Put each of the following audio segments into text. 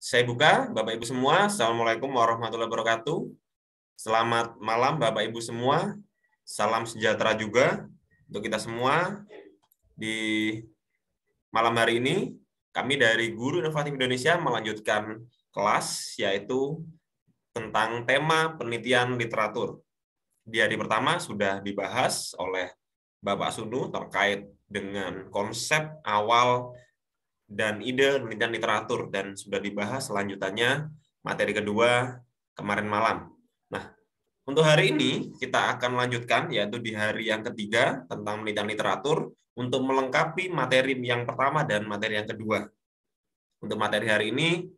Saya buka, Bapak Ibu semua. Assalamualaikum warahmatullahi wabarakatuh. Selamat malam Bapak Ibu semua. Salam sejahtera juga untuk kita semua. Di malam hari ini, kami dari Guru Inovatif Indonesia melanjutkan kelas, yaitu tentang tema penelitian literatur. Di hari pertama sudah dibahas oleh Bapak Sunu terkait dengan konsep awal dan ide penelitian literatur, dan sudah dibahas selanjutannya materi kedua kemarin malam. Nah, untuk hari ini kita akan lanjutkan, yaitu di hari yang ketiga tentang penelitian literatur, untuk melengkapi materi yang pertama dan materi yang kedua. Untuk materi hari ini,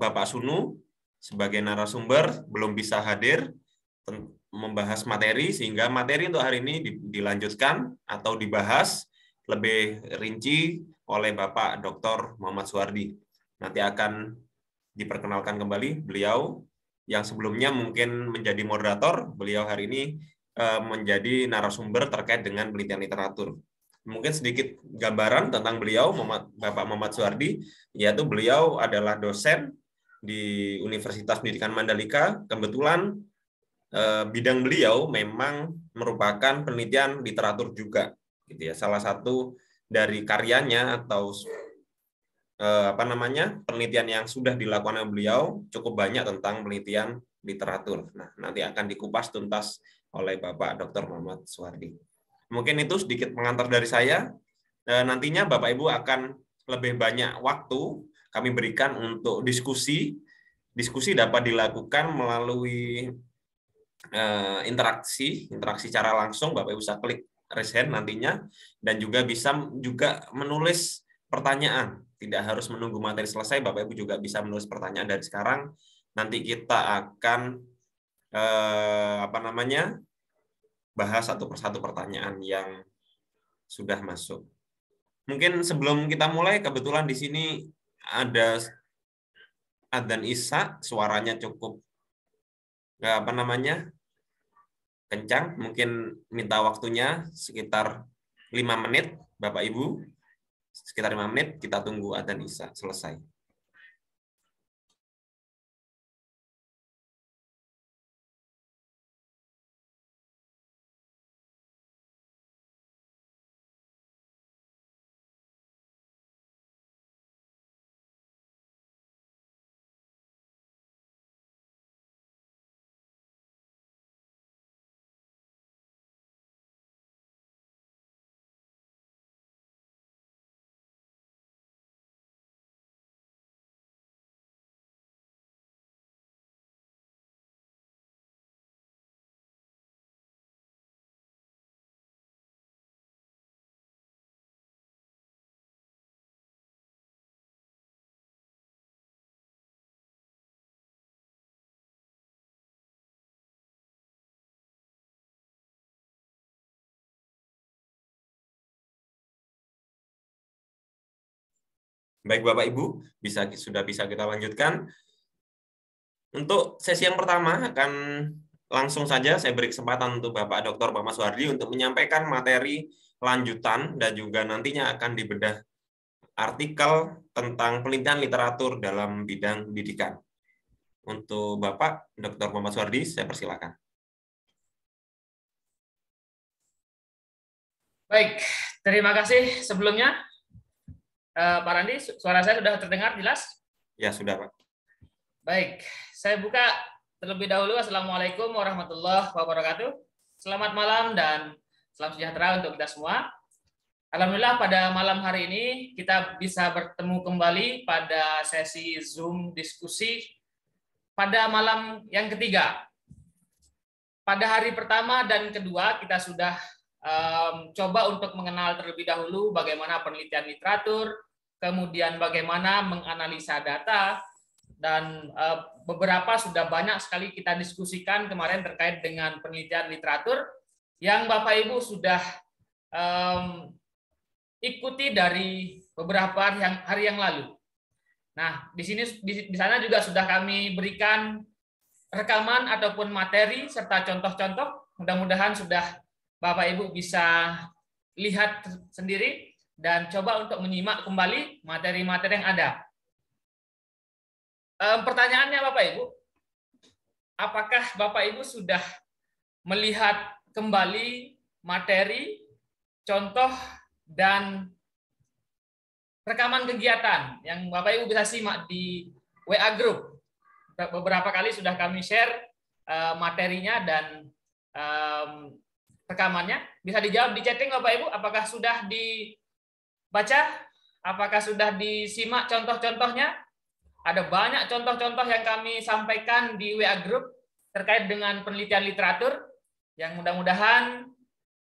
Bapak Sunu sebagai narasumber belum bisa hadir membahas materi, sehingga materi untuk hari ini dilanjutkan atau dibahas lebih rinci oleh Bapak Dr. Muhammad Suwardi. Nanti akan diperkenalkan kembali beliau yang sebelumnya mungkin menjadi moderator, beliau hari ini menjadi narasumber terkait dengan penelitian literatur. Mungkin sedikit gambaran tentang beliau, Bapak Muhammad Suwardi, yaitu beliau adalah dosen di Universitas Pendidikan Mandalika. Kebetulan bidang beliau memang merupakan penelitian literatur juga. Gitu ya. Salah satu dari karyanya atau penelitian yang sudah dilakukan oleh beliau cukup banyak tentang penelitian literatur. Nah, nanti akan dikupas tuntas oleh Bapak Dr. Muhammad Suwardi. Mungkin itu sedikit pengantar dari saya. Nantinya Bapak Ibu akan lebih banyak waktu kami berikan untuk diskusi. Diskusi dapat dilakukan melalui interaksi secara langsung. Bapak Ibu bisa klik raise hand nantinya, dan juga bisa menulis pertanyaan. Tidak harus menunggu materi selesai, Bapak Ibu juga bisa menulis pertanyaan dari sekarang. Nanti kita akan bahas satu persatu pertanyaan yang sudah masuk. Mungkin sebelum kita mulai, kebetulan di sini ada adzan Isya, suaranya cukup kencang, mungkin minta waktunya sekitar 5 menit, Bapak Ibu. Sekitar 5 menit, kita tunggu adzan Isya selesai. Baik Bapak Ibu, sudah bisa kita lanjutkan. Untuk sesi yang pertama akan langsung saja saya beri kesempatan untuk Bapak Dr. Muhammad Suwardi untuk menyampaikan materi lanjutan, dan juga nantinya akan dibedah artikel tentang penelitian literatur dalam bidang pendidikan. Untuk Bapak Dr. Muhammad Suwardi, saya persilakan. Baik, terima kasih sebelumnya. Pak Randi, suara saya sudah terdengar jelas? Ya, sudah Pak. Baik, saya buka terlebih dahulu. Assalamualaikum warahmatullahi wabarakatuh. Selamat malam dan salam sejahtera untuk kita semua. Alhamdulillah pada malam hari ini kita bisa bertemu kembali pada sesi Zoom diskusi pada malam yang ketiga. Pada hari pertama dan kedua kita sudah coba untuk mengenal terlebih dahulu bagaimana penelitian literatur, kemudian bagaimana menganalisa data, dan beberapa sudah banyak sekali kita diskusikan kemarin terkait dengan penelitian literatur yang Bapak Ibu sudah ikuti dari beberapa hari yang lalu. Nah, di sana juga sudah kami berikan rekaman ataupun materi serta contoh-contoh. Mudah-mudahan sudah Bapak Ibu bisa lihat sendiri dan coba untuk menyimak kembali materi-materi yang ada. Pertanyaannya Bapak Ibu, apakah Bapak Ibu sudah melihat kembali materi, contoh, dan rekaman kegiatan yang Bapak Ibu bisa simak di WA Group? Beberapa kali sudah kami share materinya dan rekamannya. Bisa dijawab di chatting Bapak Ibu, apakah sudah dibaca? Apakah sudah disimak contoh-contohnya? Ada banyak contoh-contoh yang kami sampaikan di WA Group terkait dengan penelitian literatur yang mudah-mudahan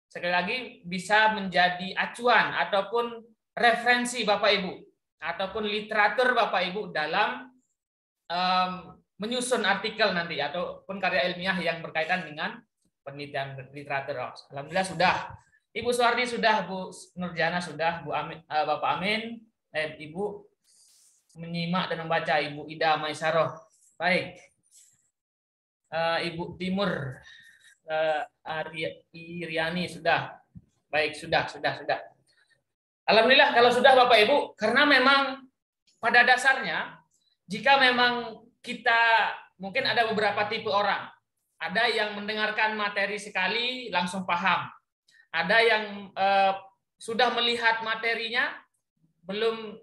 sekali lagi bisa menjadi acuan ataupun referensi Bapak Ibu ataupun literatur Bapak Ibu dalam menyusun artikel nanti ataupun karya ilmiah yang berkaitan dengan penelitian literatur. Alhamdulillah sudah. Ibu Suwardi sudah, Bu Nurjana sudah, Bu Amin, Bapak Amin, Ibu menyimak dan membaca, Ibu Ida Maisaroh. Baik. Ibu Timur Iriani sudah. Baik, sudah. Alhamdulillah kalau sudah Bapak Ibu, karena memang pada dasarnya jika memang kita mungkin ada beberapa tipe orang. Ada yang mendengarkan materi sekali langsung paham. Ada yang sudah melihat materinya belum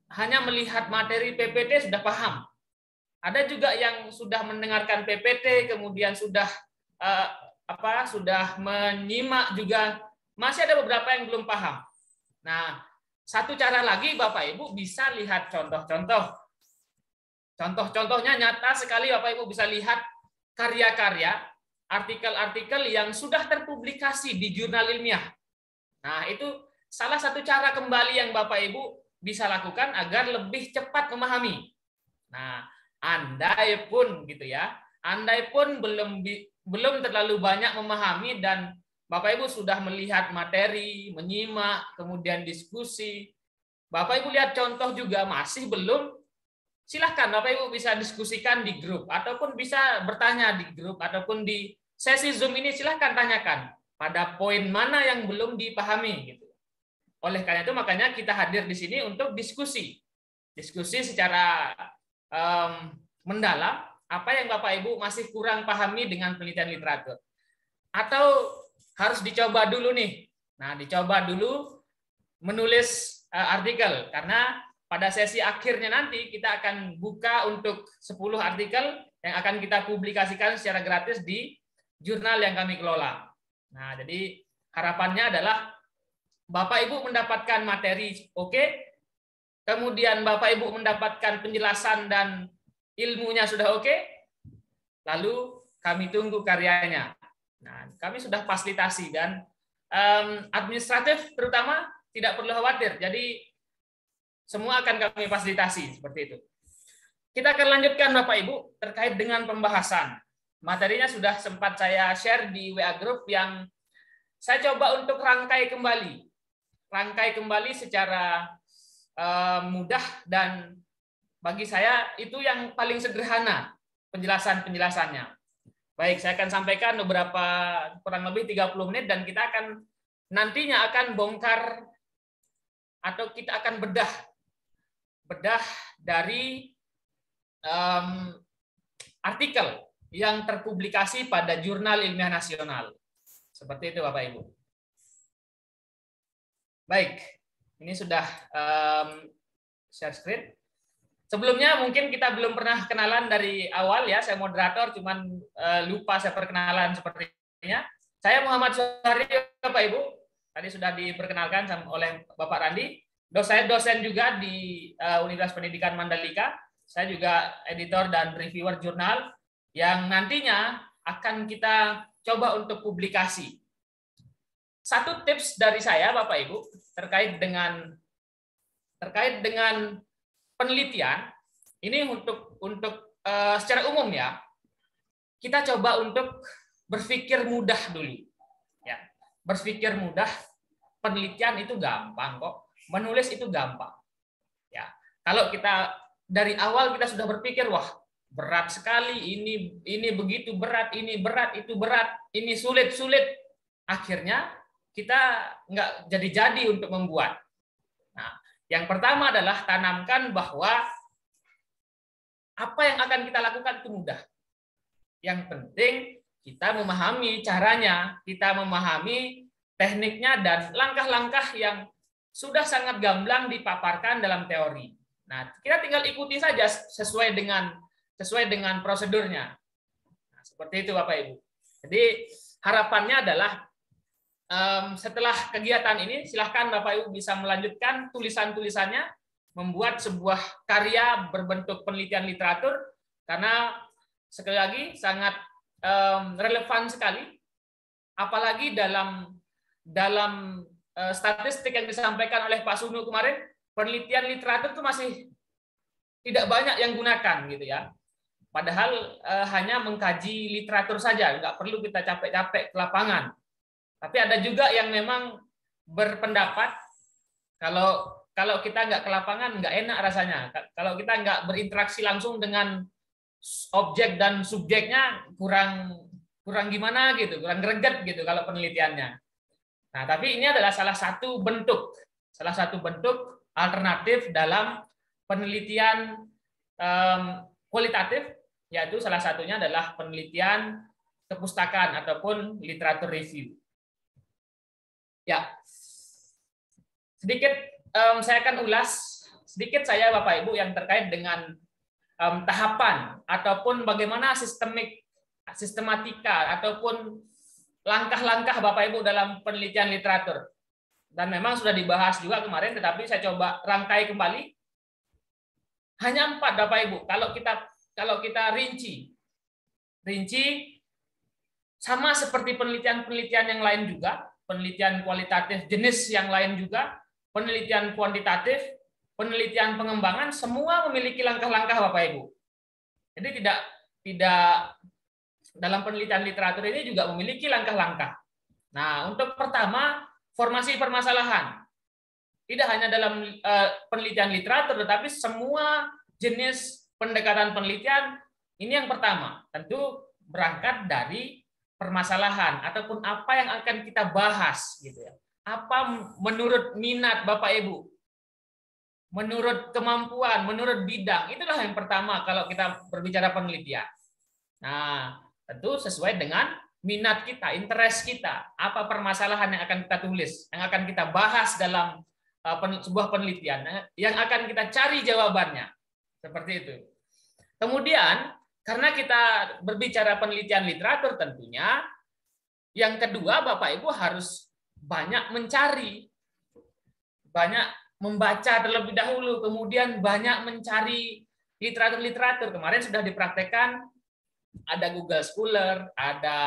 hanya melihat materi PPT sudah paham. Ada juga yang sudah mendengarkan PPT kemudian sudah sudah menyimak juga masih ada beberapa yang belum paham. Nah, satu cara lagi Bapak Ibu bisa lihat contoh-contoh. Contoh-contohnya nyata sekali Bapak Ibu bisa lihat karya-karya, artikel-artikel yang sudah terpublikasi di jurnal ilmiah. Nah, itu salah satu cara kembali yang Bapak Ibu bisa lakukan agar lebih cepat memahami. Nah, andai pun gitu ya, andai pun belum terlalu banyak memahami dan Bapak Ibu sudah melihat materi, menyimak, kemudian diskusi. Bapak Ibu lihat contoh juga masih belum, silahkan Bapak Ibu bisa diskusikan di grup ataupun bisa bertanya di grup ataupun di sesi Zoom ini silahkan tanyakan pada poin mana yang belum dipahami gitu. Oleh karena itu makanya kita hadir di sini untuk diskusi secara mendalam apa yang Bapak Ibu masih kurang pahami dengan penelitian literatur. Atau harus dicoba dulu nih. Nah, dicoba dulu menulis artikel karena pada sesi akhirnya nanti kita akan buka untuk 10 artikel yang akan kita publikasikan secara gratis di jurnal yang kami kelola. Nah, jadi harapannya adalah Bapak Ibu mendapatkan materi oke, kemudian Bapak Ibu mendapatkan penjelasan dan ilmunya sudah oke, lalu kami tunggu karyanya. Nah, kami sudah fasilitasi dan administratif terutama tidak perlu khawatir. Jadi semua akan kami fasilitasi seperti itu. Kita akan lanjutkan Bapak Ibu terkait dengan pembahasan. Materinya sudah sempat saya share di WA Group yang saya coba untuk rangkai kembali secara mudah dan bagi saya itu yang paling sederhana penjelasannya. Baik, saya akan sampaikan beberapa kurang lebih 30 menit dan kita akan nantinya akan bongkar atau kita akan bedah dari artikel yang terpublikasi pada Jurnal Ilmiah Nasional. Seperti itu Bapak Ibu. Baik, ini sudah share screen. Sebelumnya mungkin kita belum pernah kenalan dari awal ya, saya moderator cuman lupa saya perkenalan sepertinya. Saya Muhammad Suhari Bapak Ibu, tadi sudah diperkenalkan oleh Bapak Randi. Saya dosen juga di Universitas Pendidikan Mandalika. Saya juga editor dan reviewer jurnal yang nantinya akan kita coba untuk publikasi. Satu tips dari saya Bapak Ibu terkait dengan penelitian ini untuk secara umum ya, kita coba untuk berpikir mudah dulu ya, berpikir mudah. Penelitian itu gampang kok, menulis itu gampang ya. Kalau kita dari awal kita sudah berpikir wah berat sekali, ini begitu berat, ini berat, itu berat, ini sulit, akhirnya kita nggak jadi untuk membuat. Nah, yang pertama adalah tanamkan bahwa apa yang akan kita lakukan itu mudah. Yang penting kita memahami caranya, kita memahami tekniknya dan langkah-langkah yang sudah sangat gamblang dipaparkan dalam teori. Nah, kita tinggal ikuti saja sesuai dengan prosedurnya. Nah, seperti itu Bapak Ibu. Jadi harapannya adalah setelah kegiatan ini silahkan Bapak Ibu bisa melanjutkan tulisan-tulisannya, membuat sebuah karya berbentuk penelitian literatur, karena sekali lagi sangat relevan sekali, apalagi dalam statistik yang disampaikan oleh Pak Sunu kemarin, penelitian literatur itu masih tidak banyak yang gunakan gitu ya. Padahal hanya mengkaji literatur saja, nggak perlu kita capek-capek ke lapangan. Tapi ada juga yang memang berpendapat kalau kita nggak ke lapangan nggak enak rasanya. Kalau kita nggak berinteraksi langsung dengan objek dan subjeknya kurang gimana gitu, kurang greget gitu kalau penelitiannya. Nah, tapi ini adalah salah satu bentuk alternatif dalam penelitian kualitatif, yaitu salah satunya adalah penelitian kepustakaan ataupun literatur review. Ya, sedikit saya akan ulas sedikit saya Bapak Ibu yang terkait dengan tahapan ataupun bagaimana sistematika ataupun langkah-langkah Bapak Ibu dalam penelitian literatur. Dan memang sudah dibahas juga kemarin, tetapi saya coba rangkai kembali. Hanya 4 Bapak Ibu. Kalau kita rinci sama seperti penelitian-penelitian yang lain juga, penelitian kualitatif jenis yang lain juga, penelitian kuantitatif, penelitian pengembangan, semua memiliki langkah-langkah Bapak Ibu. Jadi tidak dalam penelitian literatur ini juga memiliki langkah-langkah. Nah, untuk pertama, formasi permasalahan. Tidak hanya dalam penelitian literatur, tetapi semua jenis pendekatan penelitian, ini yang pertama. Tentu berangkat dari permasalahan ataupun apa yang akan kita bahas gitu ya. Apa menurut minat Bapak Ibu? Menurut kemampuan, menurut bidang, itulah yang pertama kalau kita berbicara penelitian. Nah, tentu sesuai dengan minat kita, interest kita, apa permasalahan yang akan kita tulis, yang akan kita bahas dalam sebuah penelitian, yang akan kita cari jawabannya. Seperti itu. Kemudian, karena kita berbicara penelitian literatur tentunya, yang kedua Bapak Ibu harus banyak mencari, banyak membaca terlebih dahulu, kemudian banyak mencari literatur-literatur. Kemarin sudah dipraktekkan, ada Google Scholar, ada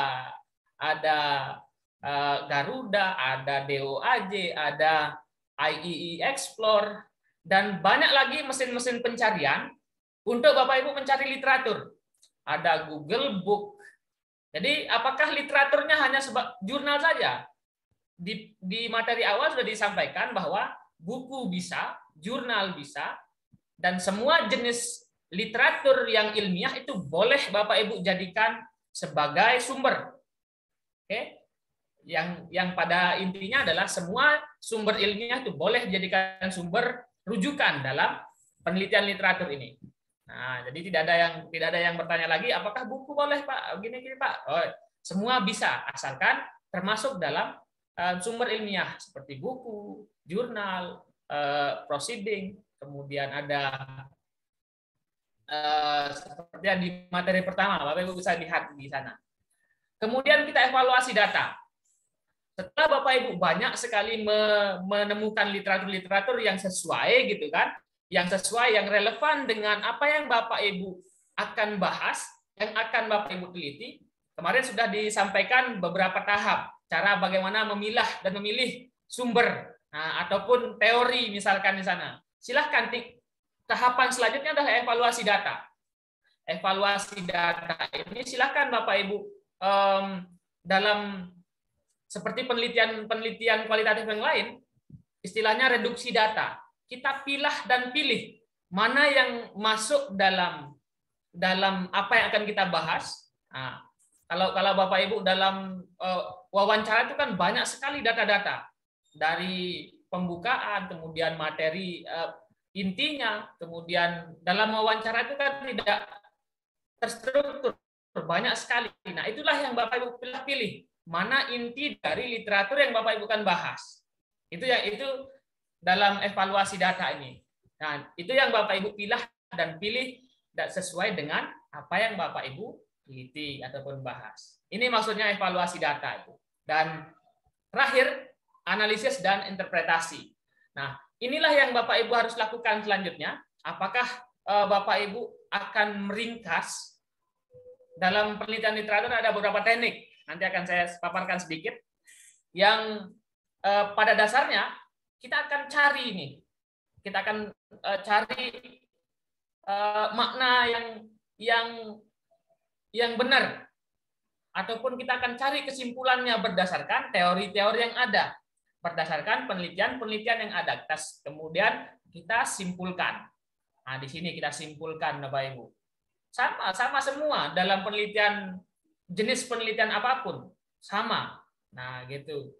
Garuda, ada DOAJ, ada IEE Explore, dan banyak lagi mesin-mesin pencarian untuk Bapak Ibu mencari literatur. Ada Google Book. Jadi apakah literaturnya hanya jurnal saja? Di materi awal sudah disampaikan bahwa buku bisa, jurnal bisa, dan semua jenis literatur yang ilmiah itu boleh Bapak Ibu jadikan sebagai sumber. Oke? Yang pada intinya adalah semua sumber ilmiah itu boleh dijadikan sumber rujukan dalam penelitian literatur ini. Nah, jadi tidak ada yang bertanya lagi apakah buku boleh Pak, gini Pak. Oh, semua bisa asalkan termasuk dalam sumber ilmiah seperti buku, jurnal, proceeding, kemudian ada seperti yang di materi pertama, Bapak Ibu bisa lihat di sana. Kemudian kita evaluasi data. Setelah Bapak Ibu banyak sekali menemukan literatur-literatur yang sesuai gitu kan, yang sesuai, yang relevan dengan apa yang Bapak Ibu akan bahas, yang akan Bapak Ibu teliti. Kemarin sudah disampaikan beberapa tahap cara bagaimana memilah dan memilih sumber, ataupun teori misalkan di sana. Silahkan tahapan selanjutnya adalah evaluasi data. Evaluasi data ini silahkan Bapak Ibu dalam seperti penelitian kualitatif yang lain, istilahnya reduksi data. Kita pilah dan pilih mana yang masuk dalam apa yang akan kita bahas. Nah, kalau Bapak Ibu dalam wawancara itu kan banyak sekali data-data dari pembukaan, kemudian materi intinya. Kemudian dalam wawancara itu kan tidak terstruktur, banyak sekali. Nah, itulah yang Bapak Ibu pilih. Mana inti dari literatur yang Bapak Ibu kan bahas. Itu dalam evaluasi data ini. Nah, itu yang Bapak Ibu pilih sesuai dengan apa yang Bapak Ibu teliti ataupun bahas. Ini maksudnya evaluasi data itu. Dan terakhir, analisis dan interpretasi. Nah, inilah yang Bapak Ibu harus lakukan selanjutnya. Apakah Bapak Ibu akan meringkas dalam penelitian literatur? Ada beberapa teknik. Nanti akan saya paparkan sedikit. Yang pada dasarnya kita akan cari ini. Kita akan cari makna yang benar, ataupun kita akan cari kesimpulannya berdasarkan teori-teori yang ada, berdasarkan penelitian-penelitian yang ada. Kemudian kita simpulkan. Nah, di sini kita simpulkan, Bapak Ibu. Sama semua dalam penelitian, jenis penelitian apapun sama. Nah, gitu.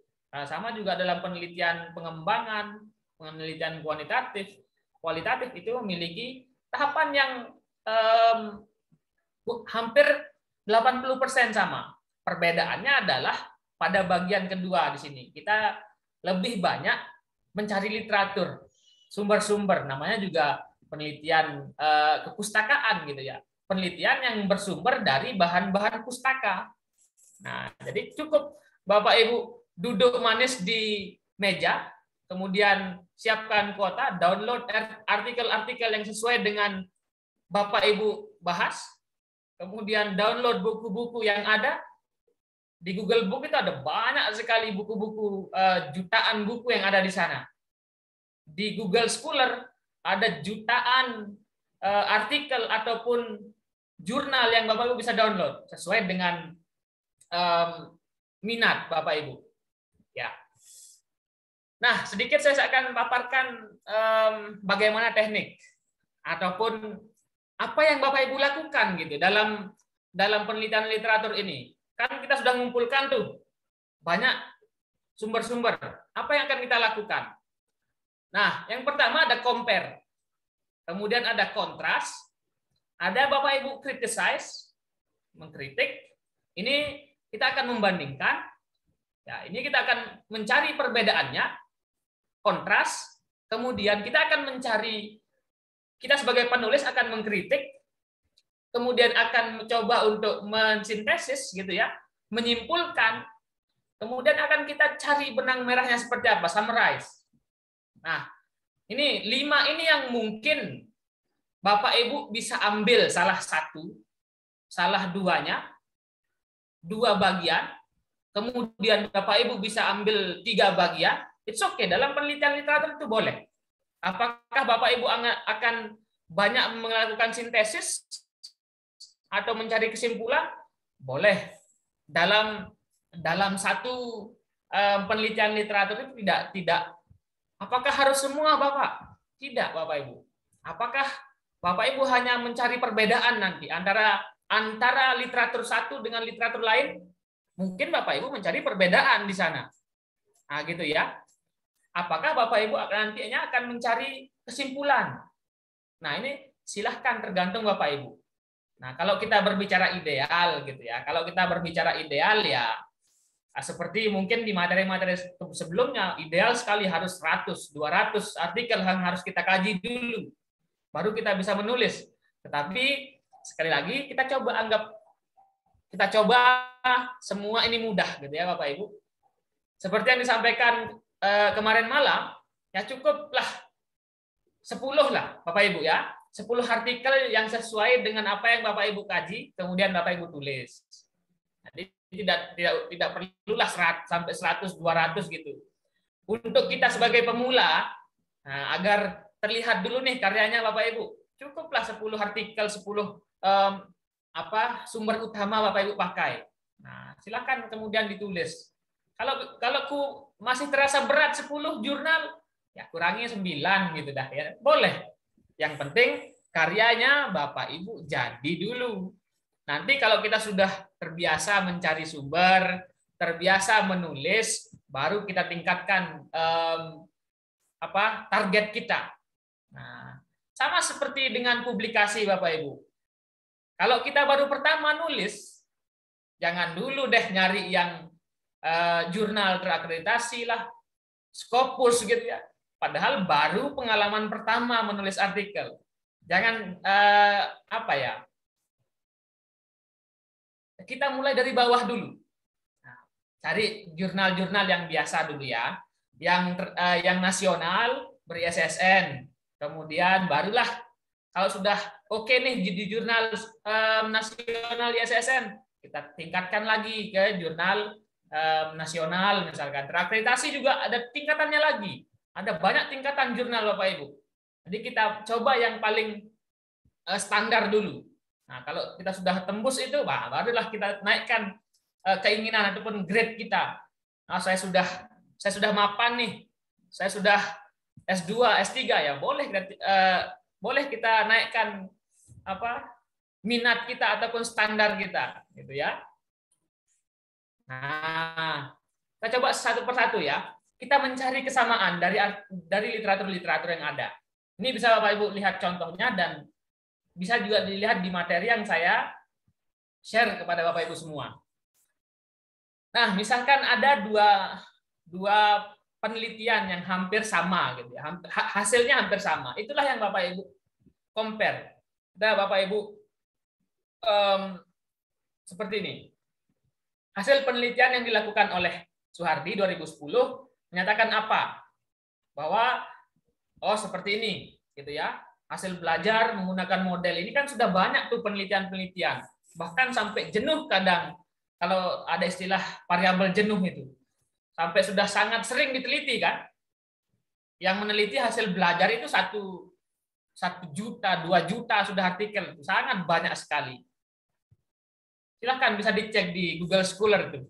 Sama juga dalam penelitian pengembangan, penelitian kualitatif itu memiliki tahapan yang hampir 80% sama. Perbedaannya adalah pada bagian kedua di sini. Kita lebih banyak mencari literatur, sumber-sumber. Namanya juga penelitian kepustakaan gitu ya. Penelitian yang bersumber dari bahan-bahan pustaka. Nah, jadi cukup Bapak Ibu duduk manis di meja, kemudian siapkan kuota, download artikel-artikel yang sesuai dengan Bapak Ibu bahas, kemudian download buku-buku yang ada. Di Google Book itu ada banyak sekali buku-buku, jutaan buku yang ada di sana. Di Google Scholar ada jutaan artikel ataupun jurnal yang Bapak Ibu bisa download sesuai dengan minat Bapak Ibu. Ya. Nah, sedikit saya akan paparkan bagaimana teknik ataupun apa yang Bapak Ibu lakukan gitu dalam penelitian literatur ini. Kan kita sudah mengumpulkan tuh banyak sumber-sumber. Apa yang akan kita lakukan? Nah, yang pertama ada compare. Kemudian ada kontras. Ada Bapak Ibu criticize, mengkritik. Ini kita akan membandingkan. Ya, ini kita akan mencari perbedaannya, kontras. Kemudian kita akan mencari, kita sebagai penulis akan mengkritik, kemudian akan mencoba untuk mensintesis gitu ya, menyimpulkan, kemudian akan kita cari benang merahnya seperti apa, summarize. Nah, ini 5 ini yang mungkin Bapak Ibu bisa ambil salah satu, salah duanya, 2 bagian, kemudian Bapak Ibu bisa ambil 3 bagian, it's okay, dalam penelitian literatur itu boleh. Apakah Bapak Ibu akan banyak melakukan sintesis atau mencari kesimpulan? Boleh. Dalam satu penelitian literatur itu tidak. Apakah harus semua, Bapak? Tidak, Bapak Ibu. Apakah Bapak Ibu hanya mencari perbedaan nanti antara literatur satu dengan literatur lain? Mungkin Bapak Ibu mencari perbedaan di sana. Nah, gitu ya. Apakah Bapak Ibu nantinya akan mencari kesimpulan? Nah, ini silahkan, tergantung Bapak Ibu. Nah, kalau kita berbicara ideal gitu ya. Kalau kita berbicara ideal ya seperti mungkin di materi-materi sebelumnya, ideal sekali harus 100, 200 artikel yang harus kita kaji dulu. Baru kita bisa menulis. Tetapi sekali lagi kita coba semua ini mudah gitu ya Bapak Ibu. Seperti yang disampaikan kemarin malam, ya cukuplah 10 lah Bapak Ibu ya. 10 artikel yang sesuai dengan apa yang Bapak Ibu kaji, kemudian Bapak Ibu tulis. Jadi tidak perlulah sampai 100, 200 gitu. Untuk kita sebagai pemula, nah, agar terlihat dulu nih karyanya Bapak Ibu, cukuplah 10 artikel, 10 sumber utama Bapak Ibu pakai. Nah, silakan kemudian ditulis. Kalau masih terasa berat 10 jurnal, ya kurangi 9 gitu dah ya. Boleh. Yang penting karyanya Bapak Ibu jadi dulu. Nanti kalau kita sudah terbiasa mencari sumber, terbiasa menulis, baru kita tingkatkan target kita. Nah, sama seperti dengan publikasi Bapak Ibu. Kalau kita baru pertama nulis, jangan dulu deh nyari yang jurnal terakreditasi lah, Scopus gitu ya. Padahal baru pengalaman pertama menulis artikel. Jangan apa ya? Kita mulai dari bawah dulu. Nah, cari jurnal-jurnal yang biasa dulu ya, yang nasional ber-ISSN. Kemudian barulah kalau sudah oke nih di jurnal nasional ISSN, kita tingkatkan lagi ke jurnal nasional misalkan. Terakreditasi juga ada tingkatannya lagi. Ada banyak tingkatan jurnal Bapak Ibu. Jadi kita coba yang paling standar dulu. Nah, kalau kita sudah tembus itu, barulah kita naikkan keinginan ataupun grade kita. Nah, saya sudah mapan nih. Saya sudah S2, S3 ya, boleh kita naikkan minat kita ataupun standar kita, gitu ya. Nah, kita coba satu persatu ya. Kita mencari kesamaan dari literatur-literatur yang ada. Ini bisa Bapak Ibu lihat contohnya dan bisa juga dilihat di materi yang saya share kepada Bapak Ibu semua. Nah, misalkan ada dua penelitian yang hampir sama gitu ya. Hasilnya hampir sama. Itulah yang Bapak Ibu compare. Nah, Bapak Ibu seperti ini. Hasil penelitian yang dilakukan oleh Suhardi 2010 menyatakan apa? Bahwa seperti ini gitu ya. Hasil belajar menggunakan model ini kan sudah banyak tuh penelitian-penelitian. Bahkan sampai jenuh kadang kalau ada istilah variabel jenuh itu. Sampai sudah sangat sering diteliti kan. Yang meneliti hasil belajar itu 1 juta, 2 juta sudah artikel. Itu sangat banyak sekali. Silahkan bisa dicek di Google Scholar itu.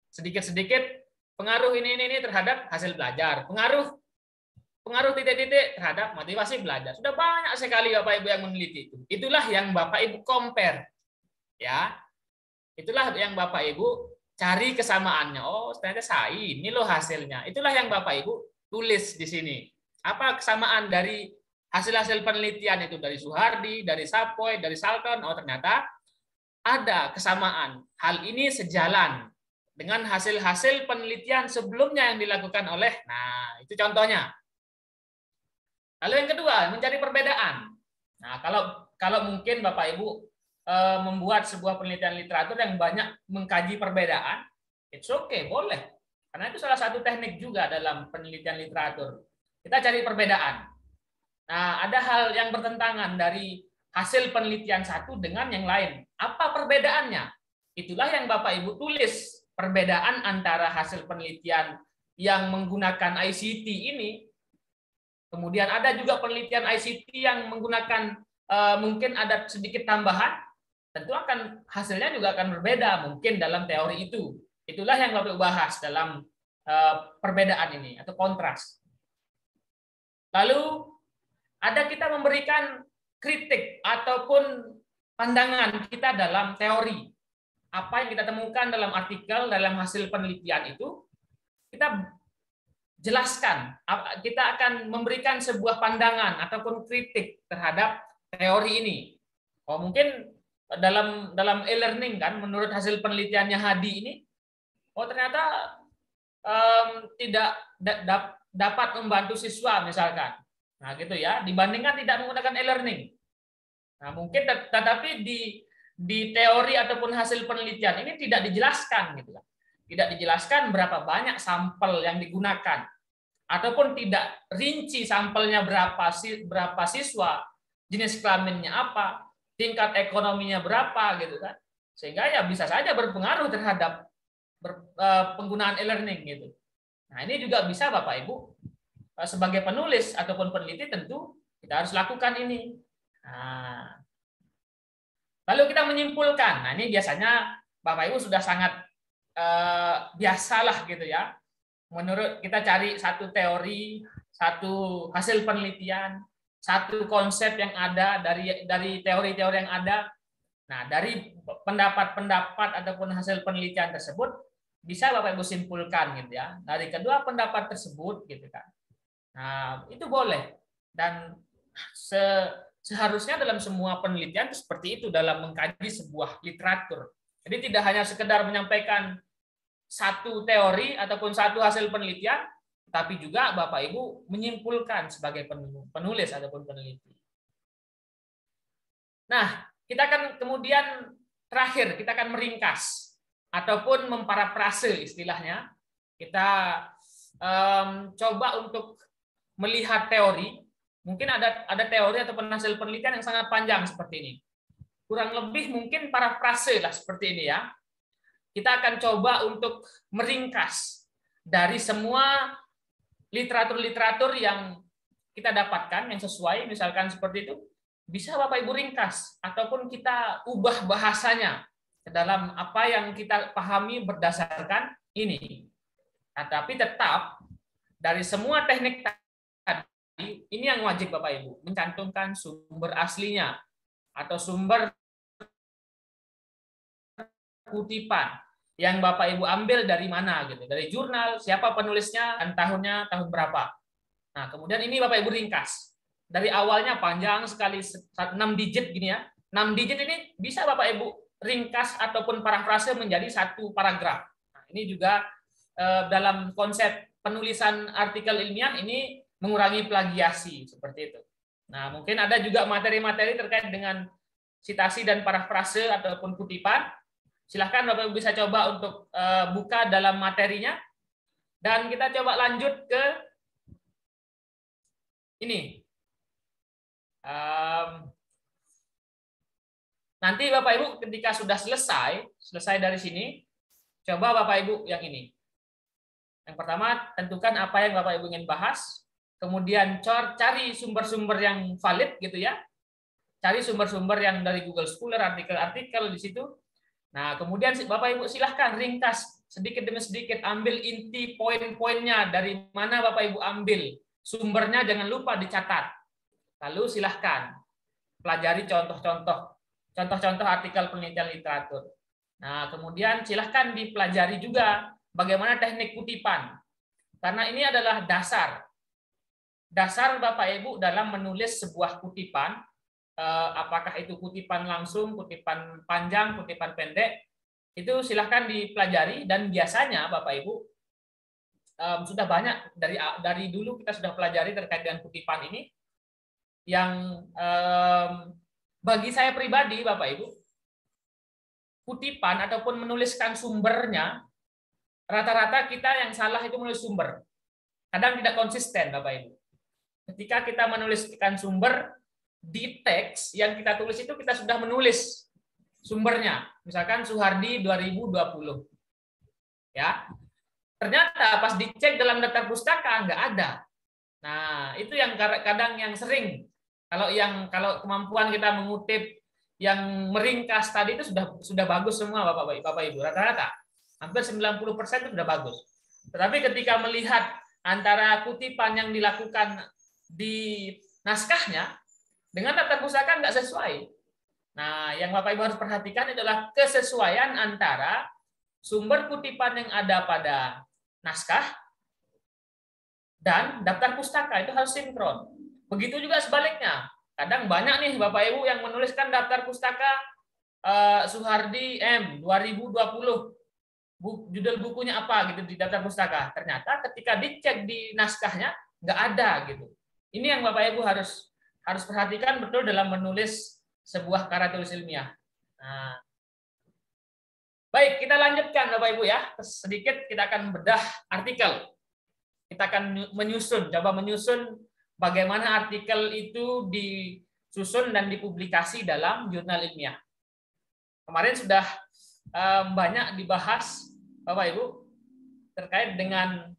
Sedikit-sedikit pengaruh ini terhadap hasil belajar. Pengaruh titik-titik terhadap motivasi belajar. Sudah banyak sekali Bapak Ibu yang meneliti itu. Itulah yang Bapak Ibu compare. Ya. Itulah yang Bapak Ibu cari kesamaannya. Oh, ternyata ini loh hasilnya. Itulah yang Bapak Ibu tulis di sini. Apa kesamaan dari hasil-hasil penelitian itu dari Suhardi, dari Sapoy, dari Salton? Oh, ternyata ada kesamaan. Hal ini sejalan dengan hasil-hasil penelitian sebelumnya yang dilakukan oleh, nah itu contohnya. Lalu yang kedua, mencari perbedaan. Nah, kalau mungkin Bapak Ibu membuat sebuah penelitian literatur yang banyak mengkaji perbedaan, it's okay, boleh. Karena itu salah satu teknik juga dalam penelitian literatur. Kita cari perbedaan. Nah, ada hal yang bertentangan dari hasil penelitian satu dengan yang lain. Apa perbedaannya? Itulah yang Bapak Ibu tulis. Perbedaan antara hasil penelitian yang menggunakan ICT ini. Kemudian ada juga penelitian ICT yang menggunakan mungkin ada sedikit tambahan. Tentu hasilnya juga akan berbeda mungkin dalam teori itu. Itulah yang Bapak Ibu bahas dalam perbedaan ini atau kontras. Lalu ada kita memberikan kritik ataupun pandangan kita dalam teori. Apa yang kita temukan dalam artikel, dalam hasil penelitian itu, kita jelaskan. Kita akan memberikan sebuah pandangan ataupun kritik terhadap teori ini. Oh, mungkin dalam e-learning kan, menurut hasil penelitiannya Hadi ini, ternyata tidak dapat membantu siswa misalkan. Nah, gitu ya, dibandingkan tidak menggunakan e-learning. Nah, mungkin tetapi di teori ataupun hasil penelitian ini tidak dijelaskan gitu kan. Tidak dijelaskan berapa banyak sampel yang digunakan ataupun tidak rinci sampelnya berapa siswa, jenis kelaminnya apa, tingkat ekonominya berapa gitu kan. Sehingga ya bisa saja berpengaruh terhadap penggunaan e-learning gitu. Nah, ini juga bisa Bapak Ibu sebagai penulis ataupun peneliti tentu kita harus lakukan ini. Nah, lalu kita menyimpulkan. Nah, ini biasanya Bapak Ibu sudah sangat biasalah gitu ya. Menurut kita cari satu teori, satu hasil penelitian, satu konsep yang ada dari teori-teori yang ada. Nah, dari pendapat-pendapat ataupun hasil penelitian tersebut bisa Bapak Ibu simpulkan gitu ya. Dari kedua pendapat tersebut gitu kan. Nah, itu boleh. Dan seharusnya dalam semua penelitian seperti itu dalam mengkaji sebuah literatur. Jadi tidak hanya sekedar menyampaikan satu teori ataupun satu hasil penelitian, tapi juga Bapak Ibu menyimpulkan sebagai penulis ataupun peneliti. Nah, kita akan kemudian terakhir kita akan meringkas ataupun memparafrase istilahnya. Kita coba untuk melihat teori. Mungkin ada teori ataupun hasil penelitian yang sangat panjang seperti ini. Kurang lebih mungkin parafrase lah seperti ini ya. Kita akan coba untuk meringkas dari semua literatur-literatur yang kita dapatkan yang sesuai, misalkan seperti itu, bisa Bapak Ibu ringkas ataupun kita ubah bahasanya ke dalam apa yang kita pahami berdasarkan ini. Nah, tapi tetap dari semua teknik tadi, ini yang wajib Bapak Ibu, mencantumkan sumber aslinya atau sumber kutipan yang Bapak Ibu ambil dari mana gitu, dari jurnal, siapa penulisnya, dan tahunnya tahun berapa. Nah, kemudian ini Bapak Ibu ringkas. Dari awalnya panjang sekali 6 digit gini ya. 6 digit ini bisa Bapak Ibu ringkas ataupun parafrase menjadi satu paragraf. Nah, ini juga dalam konsep penulisan artikel ilmiah ini mengurangi plagiasi seperti itu. Nah, mungkin ada juga materi-materi terkait dengan citasi dan parafrase ataupun kutipan. Silahkan Bapak Ibu bisa coba untuk buka dalam materinya. Dan kita coba lanjut ke ini. Nanti Bapak Ibu ketika sudah selesai dari sini, coba Bapak Ibu yang ini. Yang pertama, tentukan apa yang Bapak Ibu ingin bahas. Kemudian cari sumber-sumber yang valid gitu ya. Cari sumber-sumber yang dari Google Scholar, artikel-artikel di situ. Nah, kemudian Bapak Ibu silahkan ringkas sedikit demi sedikit, ambil inti poin-poinnya dari mana Bapak Ibu ambil. Sumbernya jangan lupa dicatat. Lalu silahkan pelajari contoh-contoh artikel penelitian literatur. Nah, kemudian silahkan dipelajari juga bagaimana teknik kutipan. Karena ini adalah dasar Bapak Ibu dalam menulis sebuah kutipan. Apakah itu kutipan langsung, kutipan panjang, kutipan pendek, itu silahkan dipelajari. Dan biasanya Bapak Ibu sudah banyak dari dulu kita sudah pelajari terkait dengan kutipan ini, yang bagi saya pribadi Bapak Ibu, kutipan ataupun menuliskan sumbernya, rata-rata kita yang salah itu menulis sumber, kadang tidak konsisten Bapak Ibu. Ketika kita menuliskan sumber, di teks yang kita tulis itu kita sudah menulis sumbernya, misalkan Suhardi 2020, ya. Ternyata pas dicek dalam daftar pustaka nggak ada. Nah, itu yang kadang yang sering. Kalau kemampuan kita mengutip yang meringkas tadi itu sudah bagus semua Bapak Ibu, rata-rata hampir 90% itu sudah bagus. Tetapi ketika melihat antara kutipan yang dilakukan di naskahnya dengan daftar pustaka nggak sesuai. Nah, yang Bapak Ibu harus perhatikan adalah kesesuaian antara sumber kutipan yang ada pada naskah dan daftar pustaka, itu harus sinkron. Begitu juga sebaliknya. Kadang banyak nih Bapak Ibu yang menuliskan daftar pustaka Suhardi M 2020. Judul bukunya apa gitu di daftar pustaka. Ternyata ketika dicek di naskahnya nggak ada gitu. Ini yang Bapak Ibu harus perhatikan betul dalam menulis sebuah karya tulis ilmiah. Nah, baik, kita lanjutkan Bapak Ibu ya. Sedikit kita akan bedah artikel. Kita akan coba menyusun bagaimana artikel itu disusun dan dipublikasi dalam jurnal ilmiah. Kemarin sudah banyak dibahas Bapak Ibu terkait dengan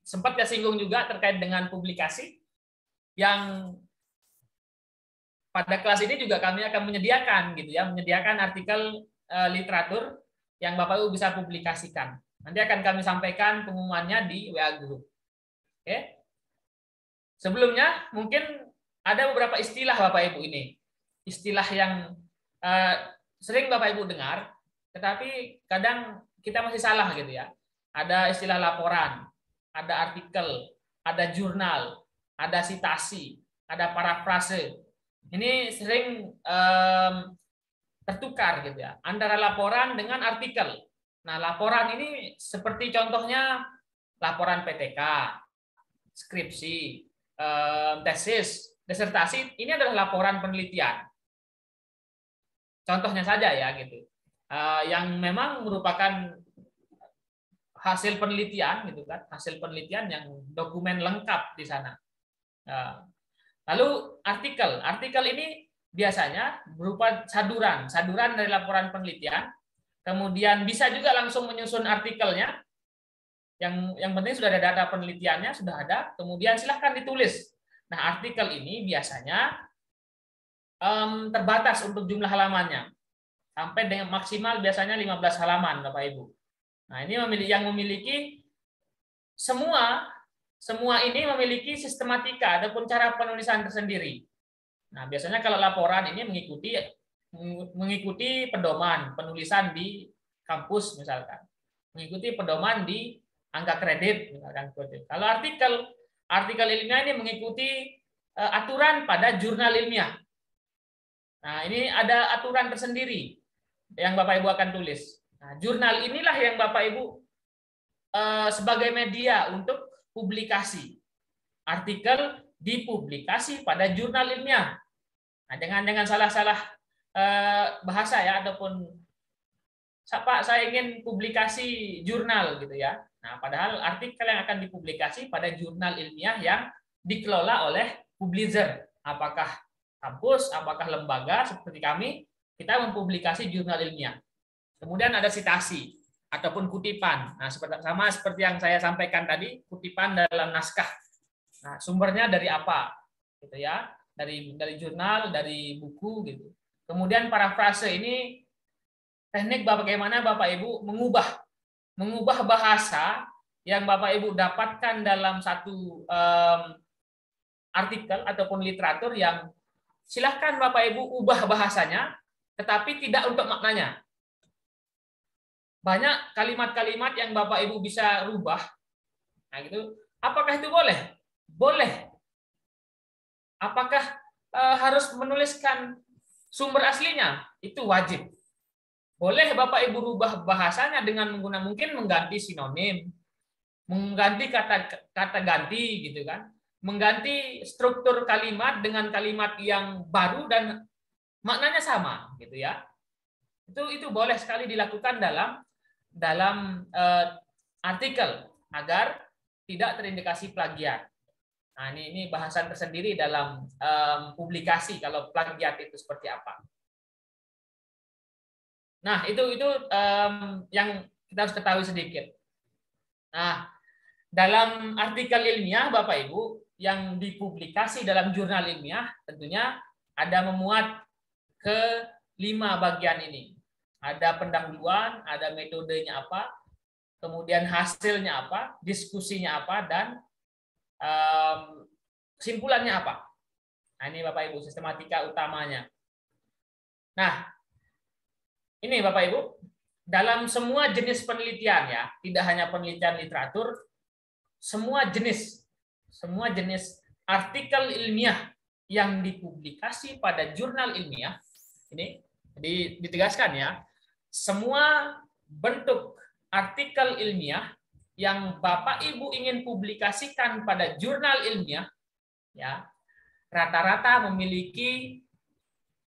sempat saya singgung juga terkait dengan publikasi, yang pada kelas ini juga kami akan menyediakan artikel literatur yang Bapak Ibu bisa publikasikan. Nanti akan kami sampaikan pengumumannya di WA Group. Oke. Sebelumnya mungkin ada beberapa istilah Bapak Ibu ini. Istilah yang sering Bapak Ibu dengar, tetapi kadang kita masih salah gitu ya. Ada istilah laporan, ada artikel, ada jurnal, ada sitasi, ada parafrase. Ini sering tertukar gitu ya antara laporan dengan artikel. Nah, laporan ini seperti contohnya laporan PTK, skripsi, tesis, disertasi, ini adalah laporan penelitian. Contohnya saja ya gitu. Yang memang merupakan hasil penelitian gitu kan, hasil penelitian yang dokumen lengkap di sana. Lalu artikel ini biasanya berupa saduran dari laporan penelitian. Kemudian bisa juga langsung menyusun artikelnya. Yang penting sudah ada data penelitiannya, sudah ada. Kemudian silahkan ditulis. Nah, artikel ini biasanya terbatas untuk jumlah halamannya. Sampai dengan maksimal biasanya 15 halaman, Bapak Ibu. Nah, ini yang memiliki semua ini memiliki sistematika ataupun cara penulisan tersendiri. Nah, biasanya kalau laporan ini mengikuti pedoman penulisan di kampus misalkan, mengikuti pedoman di angka kredit misalkan. Kalau artikel ilmiah ini mengikuti aturan pada jurnal ilmiah. Nah, ini ada aturan tersendiri yang Bapak Ibu akan tulis. Nah, jurnal inilah yang Bapak Ibu sebagai media untuk publikasi. Artikel dipublikasi pada jurnal ilmiah. Nah, jangan salah-salah bahasa ya, ataupun Pak saya ingin publikasi jurnal gitu ya. Nah, padahal artikel yang akan dipublikasi pada jurnal ilmiah yang dikelola oleh publisher. Apakah kampus, apakah lembaga seperti kami, kita mempublikasi jurnal ilmiah. Kemudian ada sitasi ataupun kutipan. Nah, sama seperti yang saya sampaikan tadi, kutipan dalam naskah. Nah, sumbernya dari apa? Gitu ya. Dari jurnal, dari buku gitu. Kemudian parafrase ini teknik bagaimana Bapak Ibu mengubah bahasa yang Bapak Ibu dapatkan dalam satu artikel ataupun literatur yang silahkan Bapak Ibu ubah bahasanya, tetapi tidak untuk maknanya. Banyak kalimat-kalimat yang Bapak Ibu bisa rubah. Nah, gitu. Apakah itu boleh? Boleh. Apakah harus menuliskan sumber aslinya? Itu wajib. Boleh Bapak Ibu rubah bahasanya dengan mungkin mengganti sinonim, mengganti kata ganti gitu kan, mengganti struktur kalimat dengan kalimat yang baru dan maknanya sama gitu ya. Itu boleh sekali dilakukan dalam artikel agar tidak terindikasi plagiat. Nah, ini bahasan tersendiri dalam publikasi kalau plagiat itu seperti apa. Nah, itu yang kita harus ketahui sedikit. Nah, dalam artikel ilmiah Bapak Ibu yang dipublikasi dalam jurnal ilmiah tentunya ada memuat ke 5 bagian ini. Ada pendahuluan, ada metodenya apa, kemudian hasilnya apa, diskusinya apa, dan kesimpulannya apa. Nah, ini Bapak Ibu sistematika utamanya. Nah, ini Bapak Ibu, dalam semua jenis penelitian ya, tidak hanya penelitian literatur, semua jenis artikel ilmiah yang dipublikasi pada jurnal ilmiah, ini ditegaskan ya, semua bentuk artikel ilmiah yang Bapak Ibu ingin publikasikan pada jurnal ilmiah, ya, rata-rata memiliki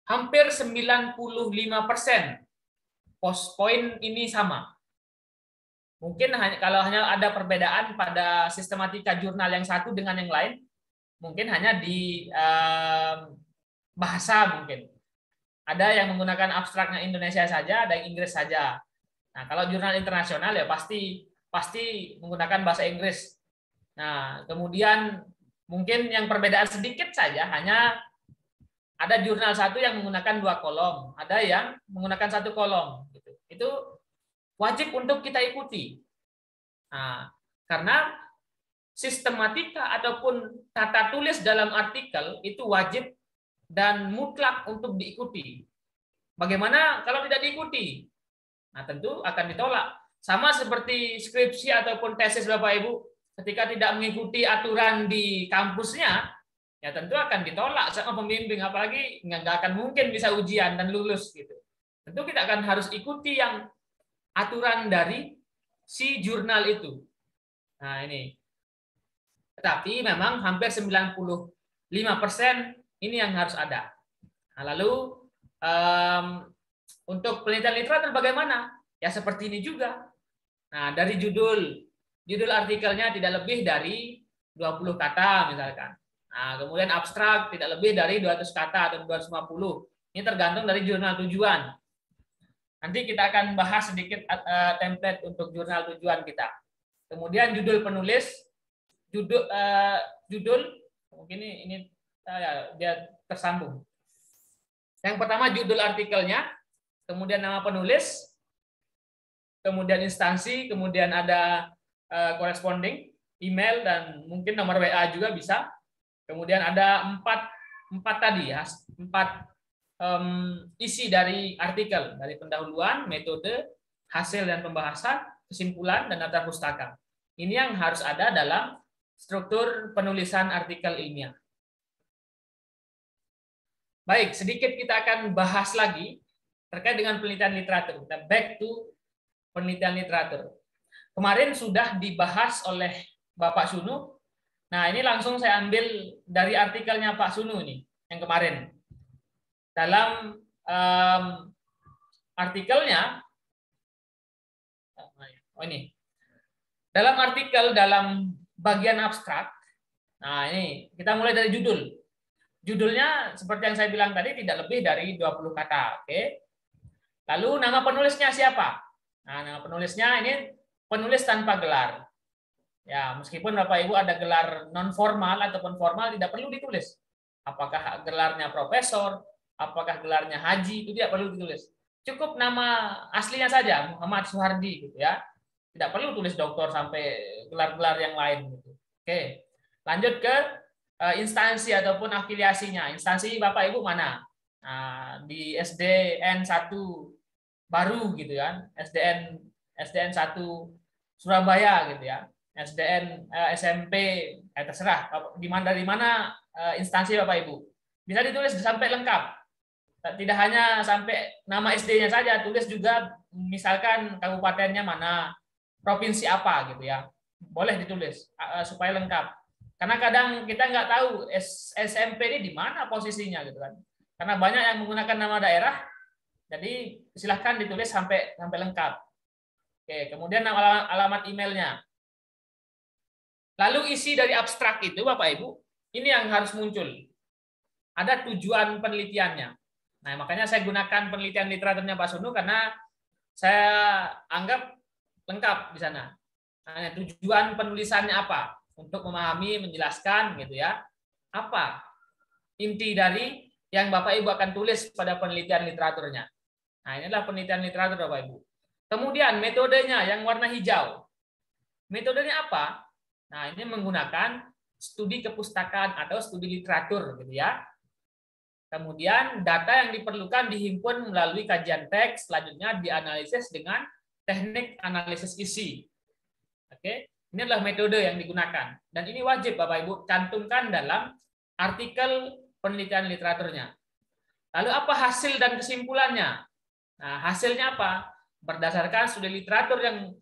hampir 95% poin ini sama. Mungkin kalau hanya ada perbedaan pada sistematika jurnal yang satu dengan yang lain, mungkin hanya di bahasa mungkin. Ada yang menggunakan abstraknya Indonesia saja, ada yang Inggris saja. Nah, kalau jurnal internasional ya pasti menggunakan bahasa Inggris. Nah, kemudian mungkin yang perbedaan sedikit saja, hanya ada jurnal satu yang menggunakan 2 kolom, ada yang menggunakan 1 kolom. Itu wajib untuk kita ikuti. Nah, karena sistematika ataupun tata tulis dalam artikel itu wajib dan mutlak untuk diikuti. Bagaimana kalau tidak diikuti? Nah, tentu akan ditolak. Sama seperti skripsi ataupun tesis Bapak Ibu, ketika tidak mengikuti aturan di kampusnya, ya tentu akan ditolak sama pembimbing, apalagi nggak akan mungkin bisa ujian dan lulus gitu. Tentu kita akan harus ikuti yang aturan dari si jurnal itu. Nah ini. Tetapi memang hampir 95% ini yang harus ada. Nah, lalu untuk penelitian literatur bagaimana? Ya seperti ini juga. Nah, dari judul artikelnya tidak lebih dari 20 kata misalkan. Nah, kemudian abstrak tidak lebih dari 200 kata atau 250. Ini tergantung dari jurnal tujuan. Nanti kita akan bahas sedikit template untuk jurnal tujuan kita. Kemudian judul penulis, judul mungkin ini dia tersambung. Yang pertama judul artikelnya, kemudian nama penulis, kemudian instansi, kemudian ada corresponding, email, dan mungkin nomor WA juga bisa. Kemudian ada empat tadi ya, 4 isi dari artikel, dari pendahuluan, metode, hasil dan pembahasan, kesimpulan, dan data pustaka. Ini yang harus ada dalam struktur penulisan artikel ilmiah. Baik, sedikit kita akan bahas lagi terkait dengan penelitian literatur. Kita back to penelitian literatur. Kemarin sudah dibahas oleh Bapak Sunu. Nah, ini langsung saya ambil dari artikelnya Pak Sunu ini, yang kemarin. Dalam artikelnya, dalam artikel dalam bagian abstrak, nah ini kita mulai dari judul. Judulnya seperti yang saya bilang tadi tidak lebih dari 20 kata. Oke. Lalu nama penulisnya siapa? Nah, nama penulisnya ini penulis tanpa gelar. Ya, meskipun Bapak Ibu ada gelar non formal ataupun formal tidak perlu ditulis. Apakah gelarnya profesor, apakah gelarnya haji, itu tidak perlu ditulis. Cukup nama aslinya saja, Muhammad Suhardi gitu ya. Tidak perlu tulis doktor sampai gelar-gelar yang lain gitu. Oke. Lanjut ke instansi ataupun afiliasinya. Instansi Bapak Ibu mana? Nah, di SDN 1 baru gitu kan. SDN 1 Surabaya gitu ya. SDN SMP terserah dari mana instansi Bapak Ibu. Bisa ditulis sampai lengkap. Tidak hanya sampai nama SD-nya saja, tulis juga misalkan kabupatennya mana, provinsi apa gitu ya. Boleh ditulis supaya lengkap. Karena kadang kita nggak tahu SMP ini di mana posisinya gitu kan. Karena banyak yang menggunakan nama daerah, jadi silahkan ditulis sampai lengkap. Oke, kemudian nama alamat emailnya. Lalu isi dari abstrak itu Bapak Ibu, ini yang harus muncul. Ada tujuan penelitiannya. Nah, makanya saya gunakan penelitian literaturnya Pak Sunu karena saya anggap lengkap di sana. Nah, tujuan penulisannya apa? Untuk memahami, menjelaskan gitu ya. Apa inti dari yang Bapak Ibu akan tulis pada penelitian literaturnya. Nah, inilah penelitian literatur Bapak Ibu. Kemudian metodenya yang warna hijau. Metodenya apa? Nah, ini menggunakan studi kepustakaan atau studi literatur gitu ya. Kemudian data yang diperlukan dihimpun melalui kajian teks, selanjutnya dianalisis dengan teknik analisis isi. Oke. Ini adalah metode yang digunakan. Dan ini wajib Bapak Ibu cantumkan dalam artikel penelitian literaturnya. Lalu apa hasil dan kesimpulannya? Nah, hasilnya apa? Berdasarkan studi literatur yang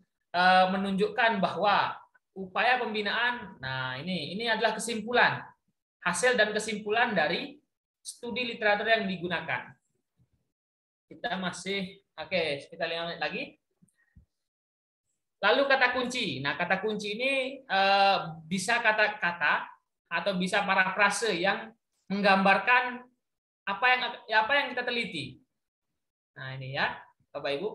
menunjukkan bahwa upaya pembinaan, nah ini adalah kesimpulan. Hasil dan kesimpulan dari studi literatur yang digunakan. Kita masih, kita lihat lagi. Lalu kata kunci. Nah, kata kunci ini bisa kata-kata atau bisa parafrase yang menggambarkan apa yang kita teliti. Nah, ini ya, Bapak Ibu.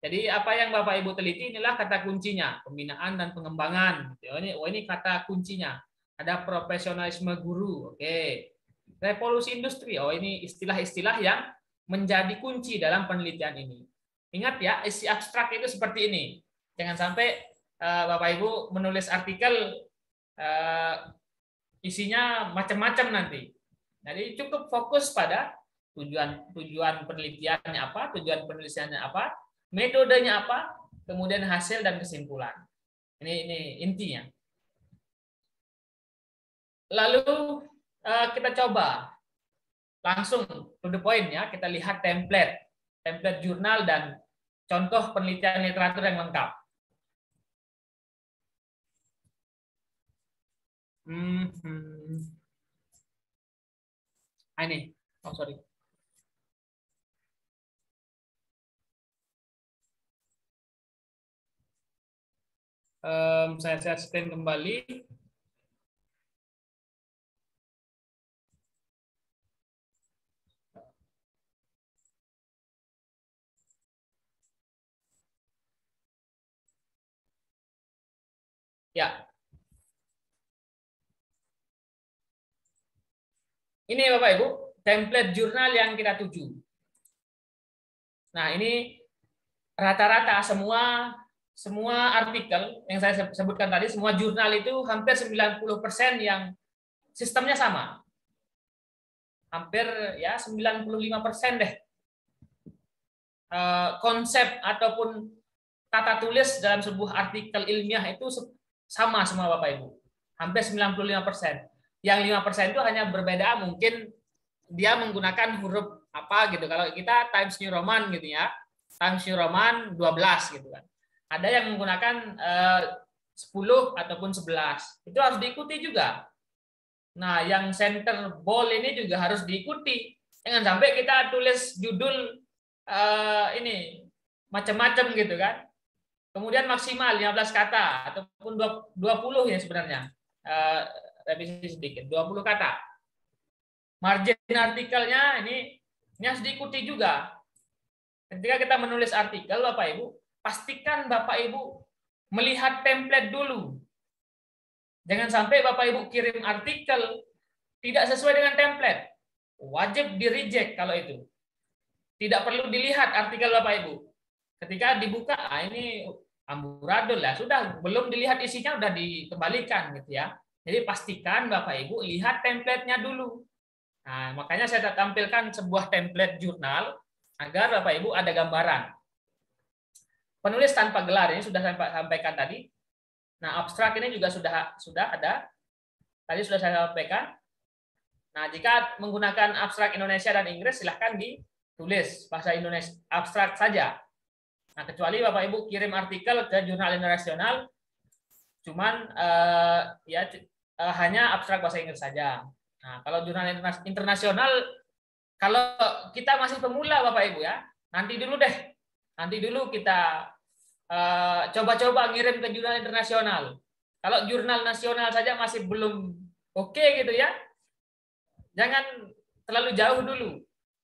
Jadi apa yang Bapak Ibu teliti inilah kata kuncinya, pembinaan dan pengembangan. Ini kata kuncinya. Ada profesionalisme guru. Oke. Revolusi industri. Ini istilah-istilah yang menjadi kunci dalam penelitian ini. Ingat ya, isi abstrak itu seperti ini. Jangan sampai Bapak Ibu menulis artikel isinya macam-macam nanti. Jadi cukup fokus pada tujuan penelitiannya apa, tujuan penulisannya apa, metodenya apa, kemudian hasil dan kesimpulan. Ini intinya. Lalu kita coba langsung to the point ya, kita lihat template jurnal dan contoh penelitian literatur yang lengkap. Ini, oh sorry. Saya share screen kembali. Ya. Ini Bapak Ibu, template jurnal yang kita tuju. Nah, ini rata-rata semua artikel yang saya sebutkan tadi, semua jurnal itu hampir 90% yang sistemnya sama. Hampir ya 95% deh. Konsep ataupun tata tulis dalam sebuah artikel ilmiah itu sama semua Bapak Ibu. Hampir 95%. Yang 5% itu hanya berbeda, mungkin dia menggunakan huruf apa gitu. Kalau kita Times New Roman gitu ya. Times New Roman 12 gitu kan. Ada yang menggunakan 10 ataupun 11. Itu harus diikuti juga. Nah, yang center bold ini juga harus diikuti. Jangan sampai kita tulis judul ini macam-macam gitu kan. Kemudian maksimal 15 kata ataupun 20 ya sebenarnya. Revisi sedikit, 20 kata. Margin artikelnya ini harus diikuti juga. Ketika kita menulis artikel, Bapak Ibu, pastikan Bapak Ibu melihat template dulu. Jangan sampai Bapak Ibu kirim artikel tidak sesuai dengan template. Wajib di-reject kalau itu. Tidak perlu dilihat artikel Bapak Ibu. Ketika dibuka, ini amburadul ya, sudah belum dilihat isinya sudah dikembalikan gitu ya. Jadi pastikan Bapak Ibu lihat template-nya dulu. Nah, makanya saya tampilkan sebuah template jurnal agar Bapak Ibu ada gambaran. Penulis tanpa gelar ini sudah saya sampaikan tadi. Nah, abstrak ini juga sudah ada. Tadi sudah saya sampaikan. Nah, jika menggunakan abstrak Indonesia dan Inggris, silahkan ditulis bahasa Indonesia abstrak saja. Nah, kecuali Bapak Ibu kirim artikel ke jurnal internasional, cuman hanya abstrak bahasa Inggris saja. Nah, kalau jurnal internasional, kalau kita masih pemula Bapak Ibu ya, nanti dulu deh. Nanti dulu kita coba-coba ngirim ke jurnal internasional. Kalau jurnal nasional saja masih belum oke gitu ya, jangan terlalu jauh dulu.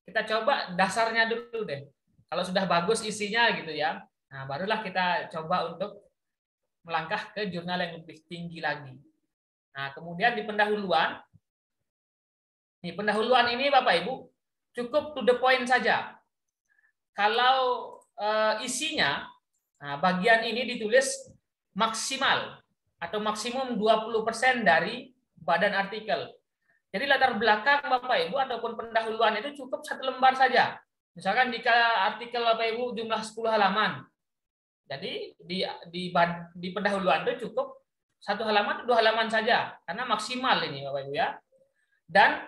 Kita coba dasarnya dulu deh. Kalau sudah bagus isinya gitu ya, nah barulah kita coba untuk melangkah ke jurnal yang lebih tinggi lagi. Nah, kemudian di pendahuluan, ini Bapak Ibu cukup to the point saja. Kalau isinya, nah, bagian ini ditulis maksimal atau maksimum 20% dari badan artikel. Jadi latar belakang Bapak Ibu ataupun pendahuluan itu cukup 1 lembar saja. Misalkan jika artikel Bapak Ibu jumlah 10 halaman. Jadi di pendahuluan itu cukup 1 halaman, 2 halaman saja. Karena maksimal ini Bapak Ibu ya. Dan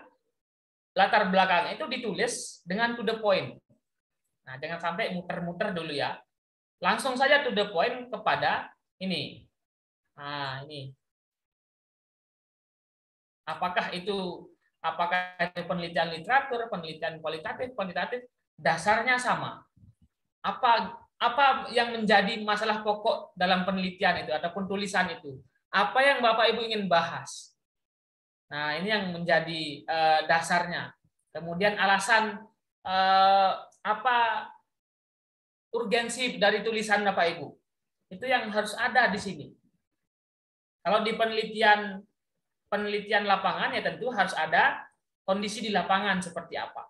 latar belakang itu ditulis dengan to the point. Nah, jangan sampai muter-muter dulu ya. Langsung saja to the point kepada ini. Nah, ini. Apakah itu penelitian literatur, penelitian kualitatif, dasarnya sama. Apa yang menjadi masalah pokok dalam penelitian itu ataupun tulisan itu? Apa yang Bapak Ibu ingin bahas? Nah, ini yang menjadi dasarnya. Kemudian alasan apa urgensi dari tulisan Bapak Ibu? Itu yang harus ada di sini. Kalau di penelitian lapangan ya tentu harus ada kondisi di lapangan seperti apa.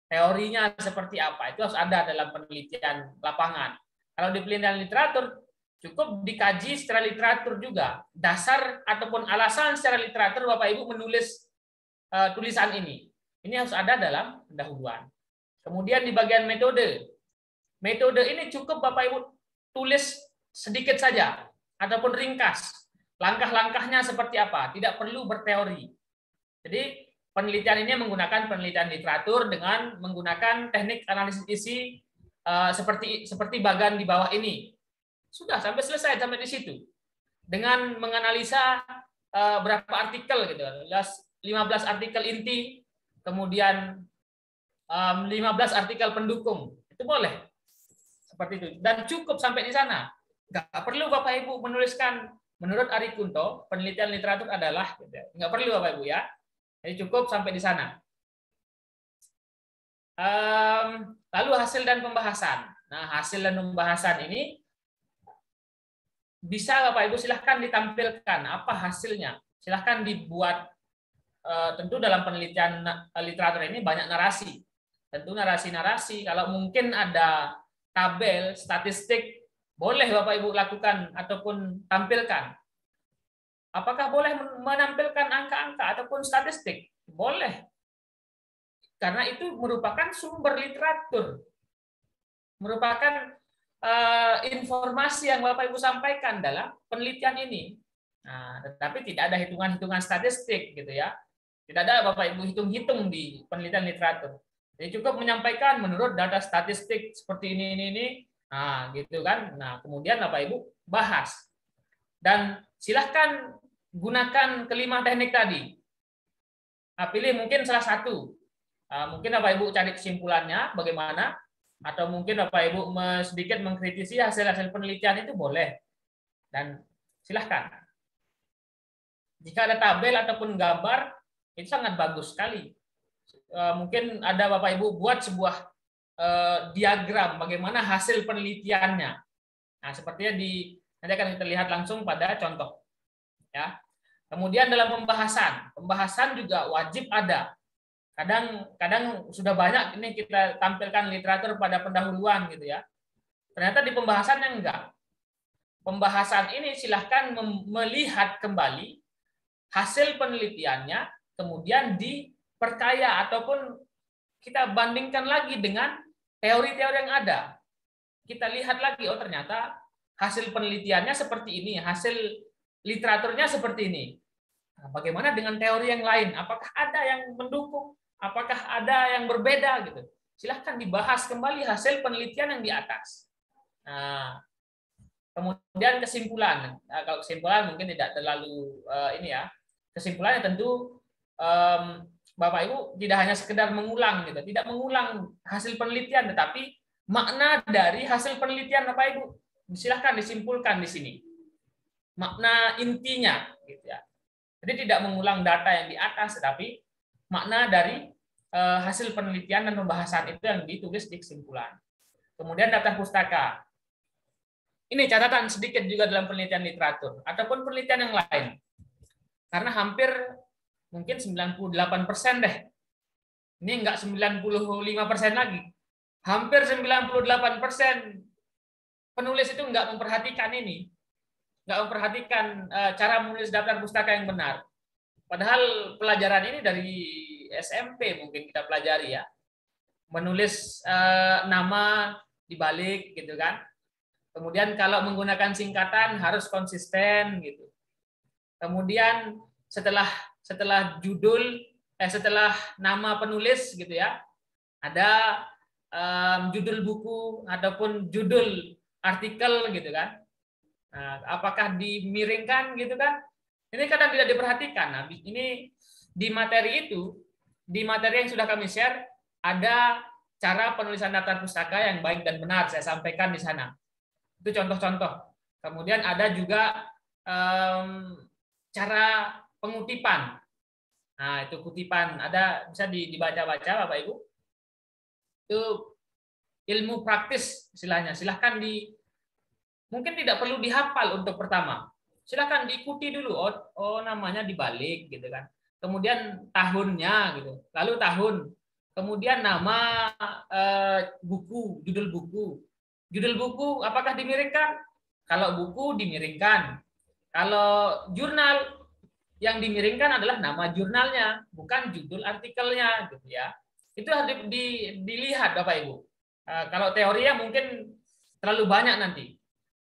Teorinya seperti apa, itu harus ada dalam penelitian lapangan. Kalau di penelitian literatur, cukup dikaji secara literatur juga. Dasar ataupun alasan secara literatur Bapak Ibu menulis tulisan ini. Ini harus ada dalam pendahuluan. Kemudian di bagian metode. Metode ini cukup Bapak Ibu tulis sedikit saja, ataupun ringkas. Langkah-langkahnya seperti apa, tidak perlu berteori. Jadi penelitian ini menggunakan penelitian literatur dengan menggunakan teknik analisis isi seperti bagan di bawah ini. Sudah sampai selesai sampai di situ. Dengan menganalisa berapa artikel gitu. 15 artikel inti, kemudian 15 artikel pendukung. Itu boleh. Seperti itu. Dan cukup sampai di sana. Nggak perlu Bapak Ibu menuliskan menurut Ari Kunto, penelitian literatur adalah gitu. Nggak perlu Bapak Ibu ya. Jadi cukup sampai di sana. Lalu hasil dan pembahasan. Nah, hasil dan pembahasan ini bisa Bapak Ibu silahkan ditampilkan apa hasilnya. Silahkan dibuat, tentu dalam penelitian literatur ini banyak narasi. Tentu narasi-narasi, kalau mungkin ada tabel, statistik, boleh Bapak Ibu lakukan ataupun tampilkan. Apakah boleh menampilkan angka-angka ataupun statistik? Boleh. Karena itu merupakan sumber literatur. Merupakan informasi yang Bapak Ibu sampaikan dalam penelitian ini. Nah, tetapi tidak ada hitungan-hitungan statistik gitu ya. Tidak ada Bapak Ibu hitung-hitung di penelitian literatur. Jadi cukup menyampaikan menurut data statistik seperti ini. Nah, gitu kan. Nah, kemudian Bapak Ibu bahas. Dan silahkan gunakan kelima teknik tadi. Nah, pilih mungkin salah satu. Mungkin Bapak Ibu cari kesimpulannya bagaimana, atau mungkin Bapak Ibu sedikit mengkritisi hasil-hasil penelitian itu boleh. Dan silahkan. Jika ada tabel ataupun gambar, itu sangat bagus sekali. Mungkin ada Bapak Ibu buat sebuah diagram bagaimana hasil penelitiannya. Nah, sepertinya nanti akan kita lihat langsung pada contoh. Ya. Kemudian dalam pembahasan juga wajib ada. Kadang sudah banyak ini kita tampilkan literatur pada pendahuluan gitu ya. Ternyata di pembahasannya enggak. Pembahasan ini silahkan melihat kembali hasil penelitiannya, kemudian diperkaya ataupun kita bandingkan lagi dengan teori-teori yang ada. Kita lihat lagi, oh ternyata hasil penelitiannya seperti ini, hasil literaturnya seperti ini. Nah, bagaimana dengan teori yang lain? Apakah ada yang mendukung? Apakah ada yang berbeda gitu? Silahkan dibahas kembali hasil penelitian yang di atas. Nah, kemudian kesimpulan. Nah, kalau kesimpulan mungkin tidak terlalu ini ya. Kesimpulannya tentu Bapak Ibu tidak hanya sekedar mengulang gitu, tidak mengulang hasil penelitian, tetapi makna dari hasil penelitian Bapak Ibu silahkan disimpulkan di sini. Makna intinya gitu ya. Jadi tidak mengulang data yang di atas, tetapi makna dari hasil penelitian dan pembahasan itu yang ditulis di kesimpulan. Kemudian daftar pustaka. Ini catatan sedikit juga dalam penelitian literatur ataupun penelitian yang lain. Karena hampir mungkin 98% deh. Ini enggak 95% lagi. Hampir 98% penulis itu enggak memperhatikan ini. Enggak memperhatikan cara menulis daftar pustaka yang benar. Padahal pelajaran ini dari SMP mungkin kita pelajari ya. Menulis nama dibalik gitu kan. Kemudian kalau menggunakan singkatan harus konsisten gitu. Kemudian setelah setelah nama penulis gitu ya, ada judul buku ataupun judul artikel gitu kan. Nah, apakah dimiringkan gitu kan? Ini kadang tidak diperhatikan. Nah, ini di materi yang sudah kami share, ada cara penulisan daftar pustaka yang baik dan benar, saya sampaikan di sana. Itu contoh-contoh. Kemudian ada juga cara pengutipan. Nah, itu kutipan. Ada, bisa dibaca-baca Bapak Ibu. Itu ilmu praktis istilahnya. Silahkan mungkin tidak perlu dihafal untuk pertama. Silahkan diikuti dulu. Oh namanya dibalik gitu kan. Kemudian tahunnya gitu. Lalu tahun. Kemudian nama buku, judul buku. Judul buku apakah dimiringkan? Kalau buku dimiringkan. Kalau jurnal yang dimiringkan adalah nama jurnalnya, bukan judul artikelnya gitu ya. Itu harus dilihat Bapak Ibu. Kalau teorinya mungkin terlalu banyak nanti.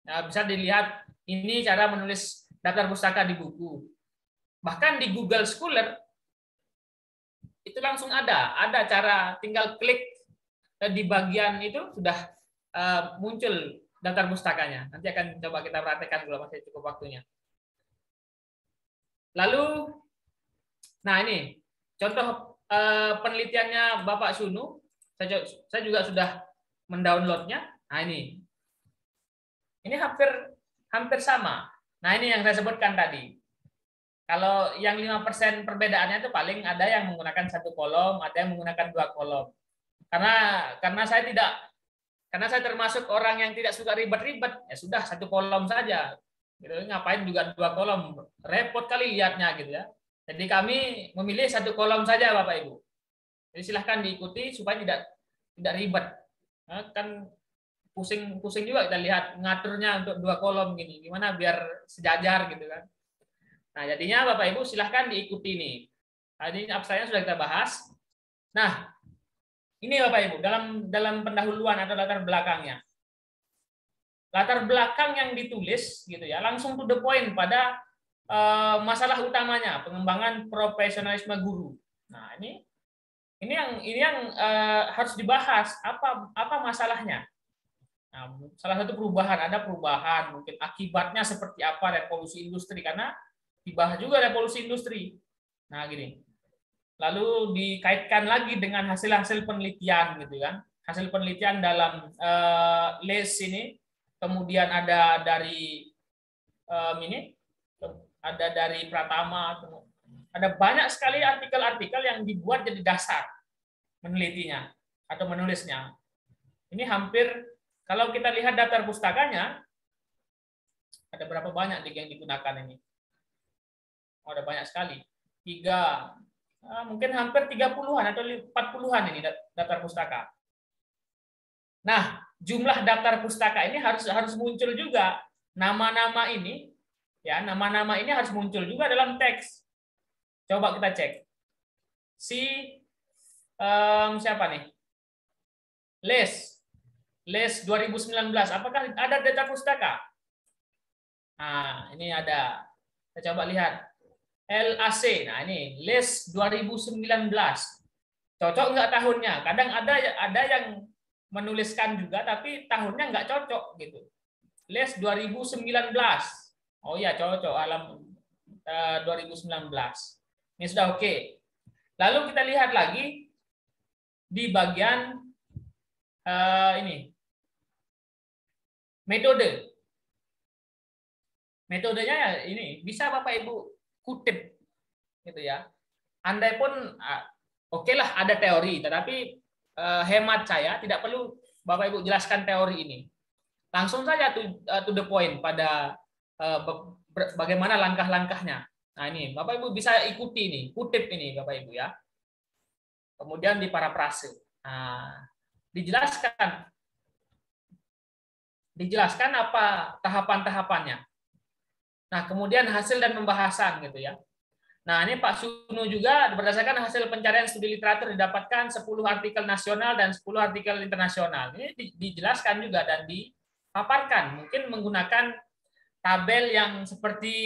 Bisa dilihat ini cara menulis daftar pustaka di buku. Bahkan di Google Scholar itu langsung ada cara, tinggal klik di bagian itu sudah muncul daftar pustakanya. Nanti akan coba kita praktekkan kalau masih cukup waktunya. Lalu, nah ini contoh penelitiannya Bapak Sunu. Saya juga sudah mendownloadnya. Nah ini hampir sama. Nah ini yang saya sebutkan tadi. Kalau yang 5% perbedaannya itu paling ada yang menggunakan 1 kolom, ada yang menggunakan 2 kolom. Karena saya termasuk orang yang tidak suka ribet-ribet, ya sudah 1 kolom saja. Gitu, ngapain juga 2 kolom? Repot kali lihatnya gitu ya. Jadi kami memilih 1 kolom saja Bapak Ibu. Jadi silahkan diikuti supaya tidak ribet. Nah, kan pusing juga kita lihat ngaturnya untuk 2 kolom gini. Gimana biar sejajar gitu kan. Nah, jadinya Bapak Ibu silahkan diikuti nih. Tadi abstraknya sudah kita bahas. Nah, ini Bapak Ibu dalam pendahuluan atau latar belakangnya. Latar belakang yang ditulis gitu ya, langsung to the point pada masalah utamanya, pengembangan profesionalisme guru. Nah, ini yang harus dibahas, apa masalahnya. Nah, salah satu ada perubahan, mungkin akibatnya seperti apa revolusi industri, karena dibahas juga revolusi industri. Nah, gini. Lalu dikaitkan lagi dengan hasil-hasil penelitian gitu kan. Hasil penelitian dalam LES ini, kemudian ada dari ada dari Pratama, ada banyak sekali artikel-artikel yang dibuat jadi dasar menelitinya atau menulisnya. Ini hampir, kalau kita lihat daftar pustakanya, ada berapa banyak yang digunakan ini? Oh, ada banyak sekali. Mungkin hampir 30-an atau 40-an ini daftar pustaka. Nah, jumlah daftar pustaka ini harus muncul juga. Nama-nama ini harus muncul juga dalam teks. Coba kita cek. Siapa nih? Les 2019. Apakah ada daftar pustaka? Nah, ini ada. Kita coba lihat. LAC. Nah, ini LES 2019. Cocok nggak tahunnya? Kadang ada yang menuliskan juga tapi tahunnya nggak cocok gitu. LES 2019. Oh iya, cocok alam 2019. Ini sudah oke. Lalu kita lihat lagi di bagian ini. Metodenya ini bisa Bapak Ibu kutip gitu ya. Andai pun oke lah ada teori, tetapi hemat saya tidak perlu Bapak Ibu jelaskan teori ini. Langsung saja to the point pada bagaimana langkah-langkahnya. Nah, ini Bapak Ibu bisa ikuti nih, kutip ini Bapak Ibu ya. Kemudian di parafrase. Nah, dijelaskan apa tahapan-tahapannya. Nah, kemudian hasil dan pembahasan gitu ya. Nah, ini Pak Sunu juga berdasarkan hasil pencarian studi literatur didapatkan 10 artikel nasional dan 10 artikel internasional. Ini dijelaskan juga dan dipaparkan, mungkin menggunakan tabel yang seperti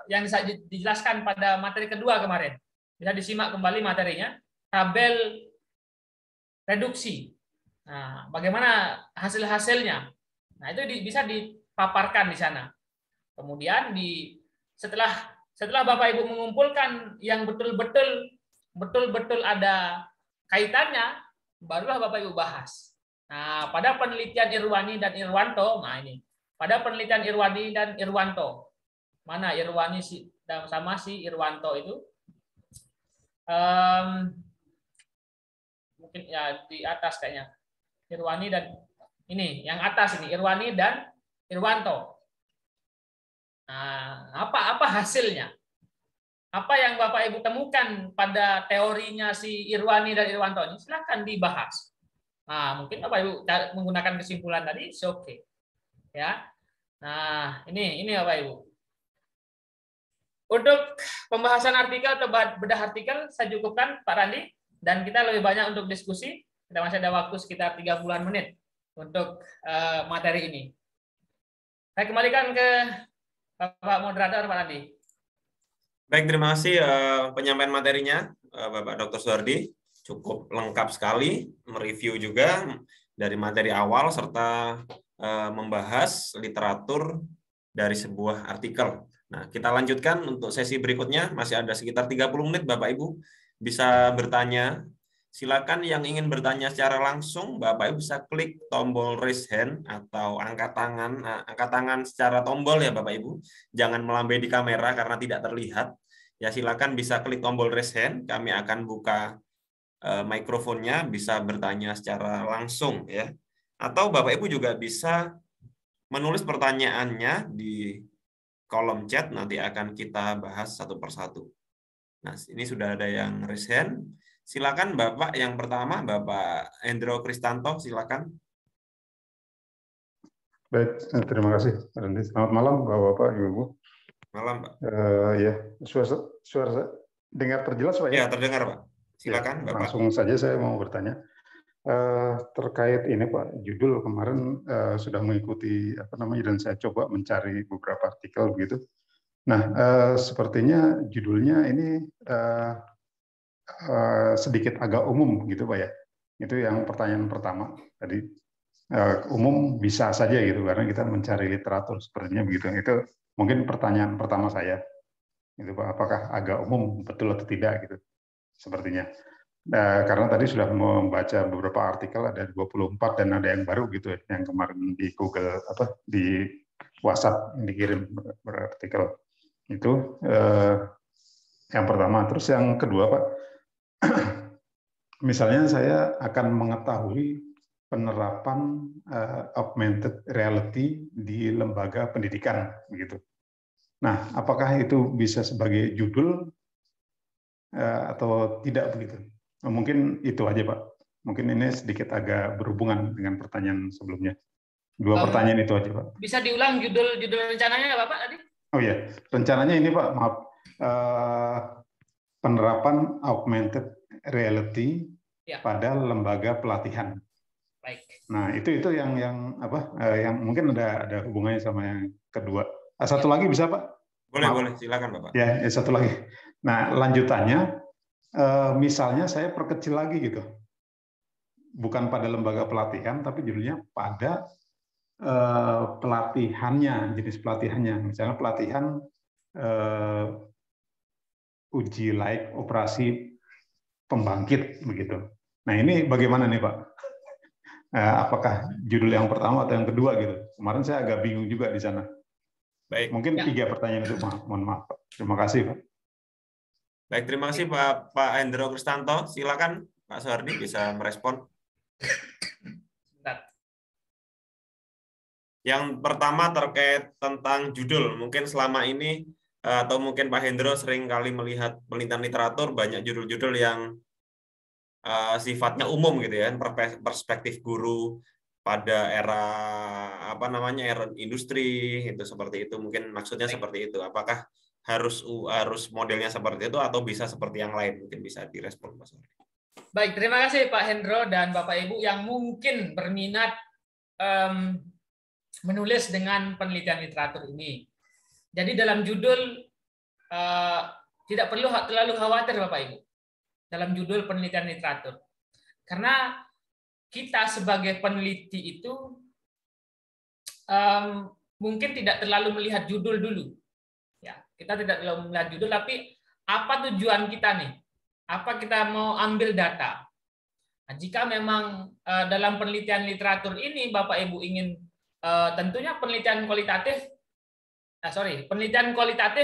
yang dijelaskan pada materi kedua kemarin. Bisa disimak kembali materinya, tabel reduksi. Nah, bagaimana hasil-hasilnya? Nah, itu bisa dipaparkan di sana. Kemudian setelah Bapak Ibu mengumpulkan yang betul-betul ada kaitannya, barulah Bapak Ibu bahas. Nah, pada penelitian Irwani dan Irwanto, nah ini. Pada penelitian Irwani dan Irwanto. Mana Irwani sama si Irwanto itu? Mungkin ya di atas kayaknya. Irwani dan ini, yang atas ini Irwani dan Irwanto. Nah, apa hasilnya? Apa yang Bapak Ibu temukan pada teorinya si Irwani dan Irwanto ini? Silahkan dibahas. Nah, mungkin Bapak Ibu menggunakan kesimpulan tadi, oke. Ya. Nah, ini Bapak Ibu. Untuk pembahasan artikel atau bedah artikel saya cukupkan Pak Randi, dan kita lebih banyak untuk diskusi. Kita masih ada waktu sekitar 30-an menit untuk materi ini. Saya kembalikan ke Bapak moderator Pak Randi. Baik, terima kasih penyampaian materinya Bapak Dr. Suhardi. Cukup lengkap sekali, mereview juga dari materi awal serta membahas literatur dari sebuah artikel. Nah, kita lanjutkan untuk sesi berikutnya, masih ada sekitar 30 menit Bapak Ibu bisa bertanya. Silakan yang ingin bertanya secara langsung, Bapak Ibu bisa klik tombol raise hand atau angkat tangan secara tombol ya Bapak Ibu. Jangan melambai di kamera karena tidak terlihat. Ya silakan bisa klik tombol raise hand, kami akan buka mikrofonnya, bisa bertanya secara langsung ya. Atau Bapak Ibu juga bisa menulis pertanyaannya di kolom chat, nanti akan kita bahas satu persatu. Nah, ini sudah ada yang raise hand. Silakan Bapak yang pertama, Bapak Hendro Kristanto, silakan. Baik, terima kasih. Selamat malam, Bapak-Bapak, Ibu-Ibu. Malam, Pak. Ya, suara dengar terjelas, Pak ya? Ya, terdengar, Pak. Silakan, ya, Bapak. Langsung saja saya mau bertanya. Terkait ini, Pak, judul kemarin sudah mengikuti apa namanya dan saya coba mencari beberapa artikel begitu. Nah, sepertinya judulnya ini sedikit agak umum gitu, Pak ya. Itu yang pertanyaan pertama tadi. Umum bisa saja gitu karena kita mencari literatur sepertinya begitu. Itu mungkin pertanyaan pertama saya. Itu Pak, apakah agak umum betul atau tidak gitu sepertinya. Karena tadi sudah membaca beberapa artikel, ada 24 dan ada yang baru gitu ya, yang kemarin di Google di WhatsApp yang dikirim berartikel. Itu yang pertama. Terus yang kedua, Pak, misalnya saya akan mengetahui penerapan augmented reality di lembaga pendidikan begitu. Nah, apakah itu bisa sebagai judul atau tidak begitu? Mungkin itu aja, Pak. Mungkin ini sedikit agak berhubungan dengan pertanyaan sebelumnya. Dua pertanyaan itu aja, Pak. Bisa diulang judul rencananya Bapak tadi? Oh iya, rencananya ini Pak, maaf. Penerapan augmented reality pada lembaga pelatihan. Baik. Nah, itu yang apa? Yang mungkin ada hubungannya sama yang kedua. Satu lagi bisa, Pak? Boleh, silakan Bapak. Ya, satu lagi. Nah, lanjutannya, misalnya saya perkecil lagi gitu. Bukan pada lembaga pelatihan, tapi judulnya pada pelatihannya, jenis pelatihannya. Misalnya pelatihan uji laik operasi pembangkit begitu. Nah, ini bagaimana nih, Pak? Apakah judul yang pertama atau yang kedua gitu? Kemarin saya agak bingung juga di sana. Baik. Mungkin 3 pertanyaan itu, mohon maaf, Pak. Terima kasih, Pak. Baik, terima kasih Pak Hendro Kristanto. Silakan Pak Suhardi bisa merespon. Yang pertama terkait tentang judul. Mungkin selama ini atau mungkin Pak Hendro sering kali melihat penelitian literatur banyak judul-judul yang sifatnya umum gitu ya, perspektif guru pada era era industri itu seperti itu. Mungkin maksudnya seperti itu. Apakah harus modelnya seperti itu atau bisa seperti yang lain? Mungkin bisa direspon Pak Suhardi. Baik, terima kasih Pak Hendro dan Bapak Ibu yang mungkin berminat menulis dengan penelitian literatur ini. Jadi dalam judul tidak perlu terlalu khawatir Bapak Ibu dalam judul penelitian literatur. Karena kita sebagai peneliti itu mungkin tidak terlalu melihat judul dulu. Ya, kita tidak terlalu melihat judul, tapi apa tujuan kita nih? Apa kita mau ambil data? Nah, jika memang dalam penelitian literatur ini Bapak Ibu ingin tentunya penelitian kualitatif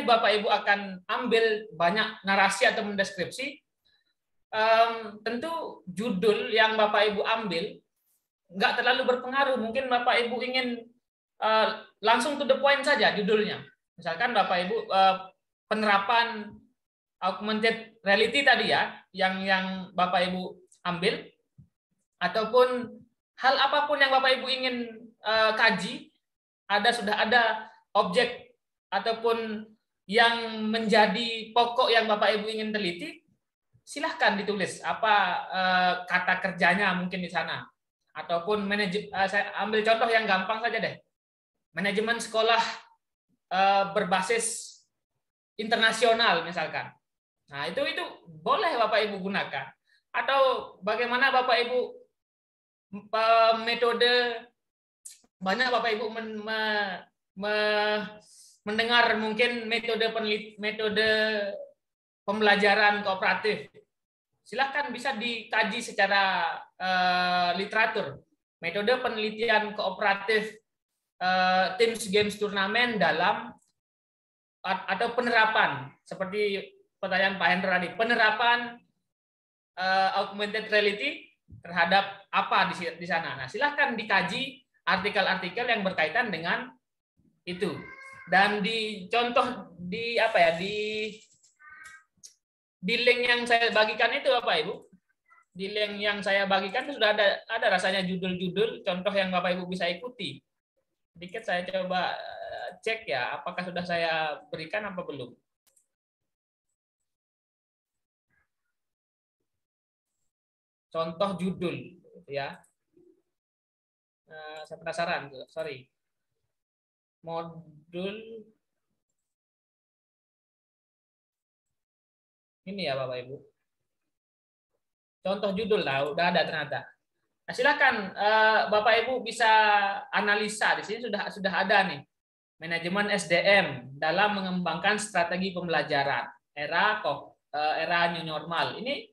Bapak Ibu akan ambil banyak narasi atau mendeskripsi. Tentu judul yang Bapak Ibu ambil nggak terlalu berpengaruh. Mungkin Bapak Ibu ingin langsung to the point saja judulnya. Misalkan Bapak Ibu penerapan augmented reality tadi ya, yang Bapak Ibu ambil, ataupun hal apapun yang Bapak Ibu ingin kaji, sudah ada objek ataupun yang menjadi pokok yang Bapak Ibu ingin teliti, silahkan ditulis apa kata kerjanya mungkin di sana, ataupun saya ambil contoh yang gampang saja deh, manajemen sekolah berbasis internasional misalkan. Nah, itu boleh Bapak Ibu gunakan. Atau bagaimana Bapak Ibu metode, banyak Bapak Ibu mendengar mungkin metode pembelajaran kooperatif. Silahkan bisa dikaji secara literatur. Metode penelitian kooperatif Teams Games Turnamen dalam atau penerapan, seperti pertanyaan Pak Hendra tadi, penerapan augmented reality terhadap apa di sana. Nah, silahkan dikaji artikel-artikel yang berkaitan dengan itu. Dan di contoh di link yang saya bagikan itu Bapak Ibu, di link yang saya bagikan itu sudah ada rasanya judul-judul contoh yang Bapak Ibu bisa ikuti. Sedikit saya coba cek ya, apakah sudah saya berikan apa belum. Contoh judul, ya. Saya penasaran, sorry. Modul ini ya Bapak Ibu. Contoh judul lah, udah ada ternyata. Nah, silakan Bapak Ibu bisa analisa, di sini sudah ada nih. Manajemen SDM dalam mengembangkan strategi pembelajaran era new normal. Ini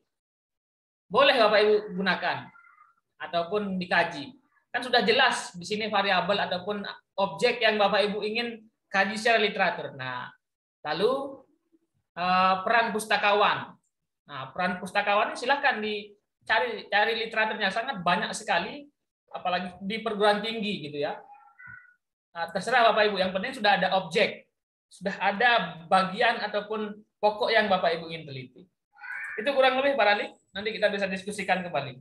boleh Bapak Ibu gunakan ataupun dikaji. Kan sudah jelas di sini variabel ataupun objek yang Bapak Ibu ingin kaji secara literatur. Nah, lalu peran pustakawan. Nah, peran pustakawan ini silakan cari literaturnya, sangat banyak sekali, apalagi di perguruan tinggi gitu ya. Nah, terserah Bapak Ibu, yang penting sudah ada objek, sudah ada bagian ataupun pokok yang Bapak Ibu ingin teliti. Itu kurang lebih Pak Rali, nanti kita bisa diskusikan kembali.